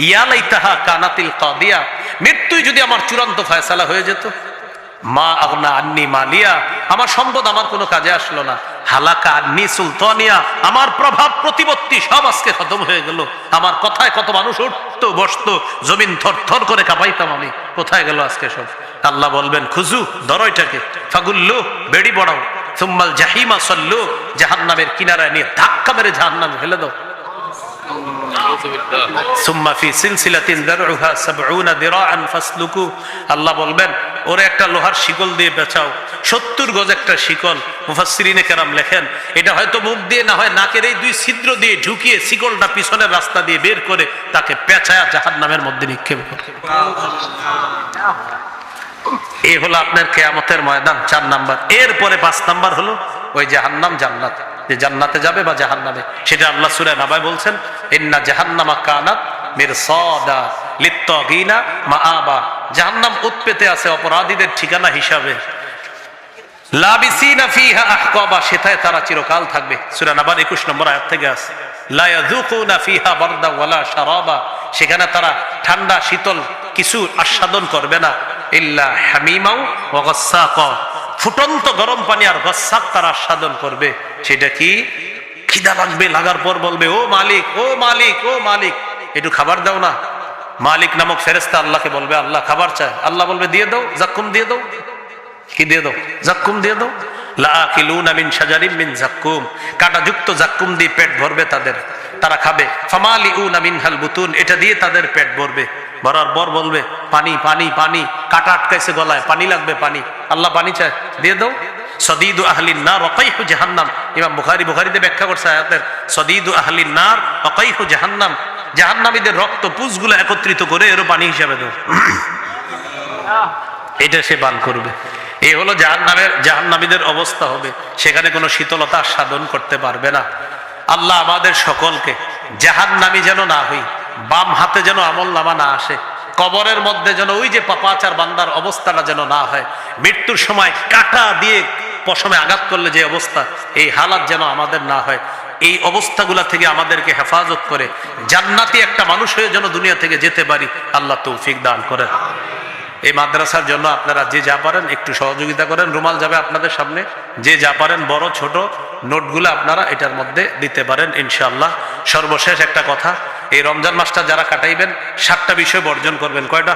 ইয়া লাইতাহা কানাতিল কাদিয়া, মৃত্যুই যদি আমার চূড়ান্ত ফয়সালা হয়ে যেত। মা আগনা আন্নি মালিয়া, আমার সম্পদ আমার কোনো কাজে আসলো না। হালাকা আন্নি সুলতানিয়া, আমার প্রভাব প্রতিপত্তি সব আজকে খতম হয়ে গেল। আমার কথায় কত মানুষ উঠতো বসতো, জমিন থরথর করে কাঁপাইতাম আমি, কোথায় গেল আজকে সব? আল্লাহ বলবেন খুজু, ধরো এটাকে, ফাগুল্লু, বেড়ি বড়াও, সুম্মাল জাহিমা সল্লু, জাহান্নামের কিনারায় নিয়ে ধাক্কা মেরে জাহান্নামে ফেলে দাও। আল্লাহ বলবেন ওরে একটা লোহার শিকল দিয়ে বেচাও, 70 গজ একটা শিকল। মুফাসসিরিনে কেরাম লেখেন এটা হয়তো মুখ দিয়ে না হয় নাকের এই 2 ছিদ্র দিয়ে ঢুকিয়ে শিকলটা পিছনের রাস্তা দিয়ে বের করে তাকে পেঁচায়া জাহান্নামের মধ্যে নিক্ষেপ করে। এই হলো আপনার কিয়ামতের ময়দান 4 নাম্বার। এরপরে 5 নাম্বার হলো ওই জাহান্নাম জান্নাত, যে জান্নাতে যাবে বা জাহান্নামে, সেটা আল্লাহ সূরা নাবায় বলছেন ইন্না জাহান্নামা কানাত মিরসাদা লিত্তাগিনা মাআবা, জাহান্নাম উৎপেতে আছে অপরাধীদের ঠিকানা হিসাবে। লাবিসিনা ফিহা আহকাবা, সেটায় তারা চিরকাল থাকবে। সূরা নাবার 21 নম্বর আয়াত থেকে আছে লা ইয়াযুকুনা ফিহা বারদা ওয়ালা শারাবা, সেখানে তারা ঠান্ডা শীতল কিছু আস্বাদন করবে না। ইল্লা হামিমাও ওয়া গাসসাকা, ফুটন্ত গরম পানি আর গাসসাক তারা আস্বাদন করবে। সেটা কি? খিদা লাগবে, লাগার পর বলবে ও মালিক, ও মালিক, ও মালিক, একটু খাবার দাও না। মালিক নামক ফেরেশতা আল্লাহকে বলবে আল্লাহ খাবার চায়, আল্লাহ বলবে দিয়ে দাও, জাক্কুম দিয়ে দাও। কি দিয়ে দাও? জাক্কুম দিয়ে দাও। লাআকিলুনা মিন শাজারিন মিন জাক্কুম, কাঁটাযুক্ত জাক্কুম দিয়ে পেট ভরবে তাদের, তারা খাবে। ফামালিউনা মিনহাল বুতুন, এটা দিয়ে তাদের পেট ভরবে। ভরার পর বলবে পানি পানি পানি, কাঁটা আটকাইছে গলায়, পানি লাগবে পানি। আল্লাহ পানি চায়, দিয়ে দাও। সদীদু আহলিন নার ওয়া কাইহু জাহান্নাম, ইমাম বুখারীতে ব্যাখ্যা করছে আয়াতের, সদীদু আহলিন নার ওয়া কাইহু জাহান্নাম, জাহান্নামীদের রক্ত পুঁজগুলো একত্রিত করে এর পানি হিসাবে দাও, এটা সে পান করবে। এই হলো জাহান্নামীদের অবস্থা হবে, সেখানে কোনো শীতলতা সাধন করতে পারবে না। আল্লাহ আমাদের সকলকে জাহান্নামী যেন না হই, বাম হাতে যেন আমলনামা না আসে, কবরের মধ্যে যেন ওই যে পাপাচার বান্দার অবস্থাটা যেন না হয়, মৃত্যুর সময় কাঁটা দিয়ে পশমে আঘাত করলে যে অবস্থা, এই হালাত যেন আমাদের না হয়। এই অবস্থাগুলা থেকে আমাদেরকে হেফাজত করে জান্নাতি একটা মানুষ হয়ে যেন দুনিয়া থেকে যেতে পারি, আল্লাহ তৌফিক দান করেন। এই মাদ্রাসার জন্য আপনারা যে যা পারেন একটু সহযোগিতা করেন। রুমাল যাবে আপনাদের সামনে, যে যা পারেন বড় ছোট নোটগুলো আপনারা এটার মধ্যে দিতে পারেন ইনশাআল্লাহ। সর্বশেষ একটা কথা, এই রমজান মাসটা যারা কাটাইবেন 7টা বিষয় বর্জন করবেন। কয়টা?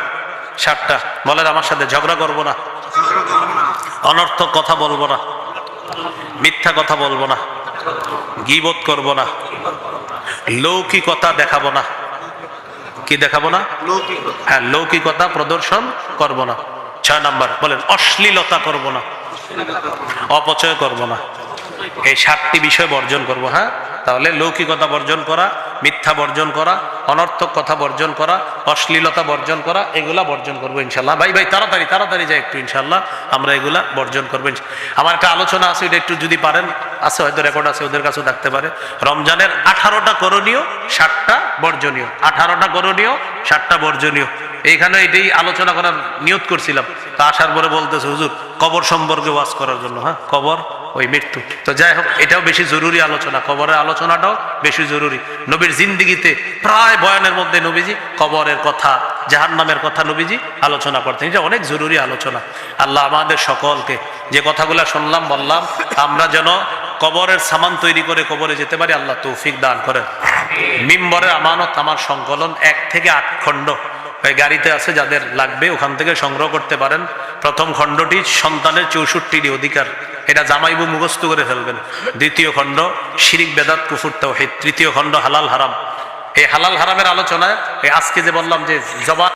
7টা। বলেন আমার সাথে। ঝগড়া করবো না, অনর্থক কথা বলবো না, মিথ্যা কথা বলবো না, গীবত করব না, লৌকিকতা দেখাবো না। কি দেখাবো না? হ্যাঁ, লৌকিকতা প্রদর্শন করব না। 6 নাম্বার বলেন অশ্লীলতা করব না, অপচয় করব না। এই 7টি বিষয় বর্জন করব। হ্যাঁ, তাহলে লৌকিকতা বর্জন করা, মিথ্যা বর্জন করা, অনর্থক কথা বর্জন করা, অশ্লীলতা বর্জন করা, এগুলা বর্জন করবো ইনশাল্লাহ। ভাই তাড়াতাড়ি তাড়াতাড়ি যাই একটু, ইনশাল্লাহ আমরা এগুলা বর্জন করবো। আমার একটা আলোচনা আছে, এটা একটু যদি পারেন, আছে হয়তো রেকর্ড আছে, ওদের কাছেও থাকতে পারে। রমজানের 18টা করণীয়, 7টা বর্জনীয়। 18টা করণীয়, 7টা বর্জনীয়। এইখানে এটাই আলোচনা করার নিয়ত করছিলাম, তা আসার পরে বলতেছে হুজুর কবর সম্পর্কে ওয়াজ করার জন্য। হ্যাঁ, কবর ওই মৃত্যু। তো যাই হোক, এটাও বেশি জরুরি আলোচনা, কবরের আলোচনাটাও বেশি জরুরি। নবীর জিন্দিগিতে প্রায় বয়ানের মধ্যে নবীজি কবরের কথা, জাহান্নামের কথা নবীজি আলোচনা করতেন। এটা অনেক জরুরি আলোচনা। আল্লাহ আমাদের সকলকে যে কথাগুলো শুনলাম বললাম, আমরা যেন কবরের সামান তৈরি করে কবরে যেতে পারি, আল্লাহ তৌফিক দান করেন। মিম্বরের আমানত আমার সংকলন 1 থেকে 8 খণ্ড, ওই গাড়িতে আছে, যাদের লাগবে ওখান থেকে সংগ্রহ করতে পারেন। প্রথম খণ্ডটি সন্তানের 64টি অধিকার, এটা জামাইবু মুখস্থ করে ফেলবেন। দ্বিতীয় খণ্ড শিরিক বেদাত কুফর তাওহীদ। তৃতীয় খণ্ড হালাল হারাম। এই হালাল হারামের আলোচনায় আজকে যে বললাম যে জবান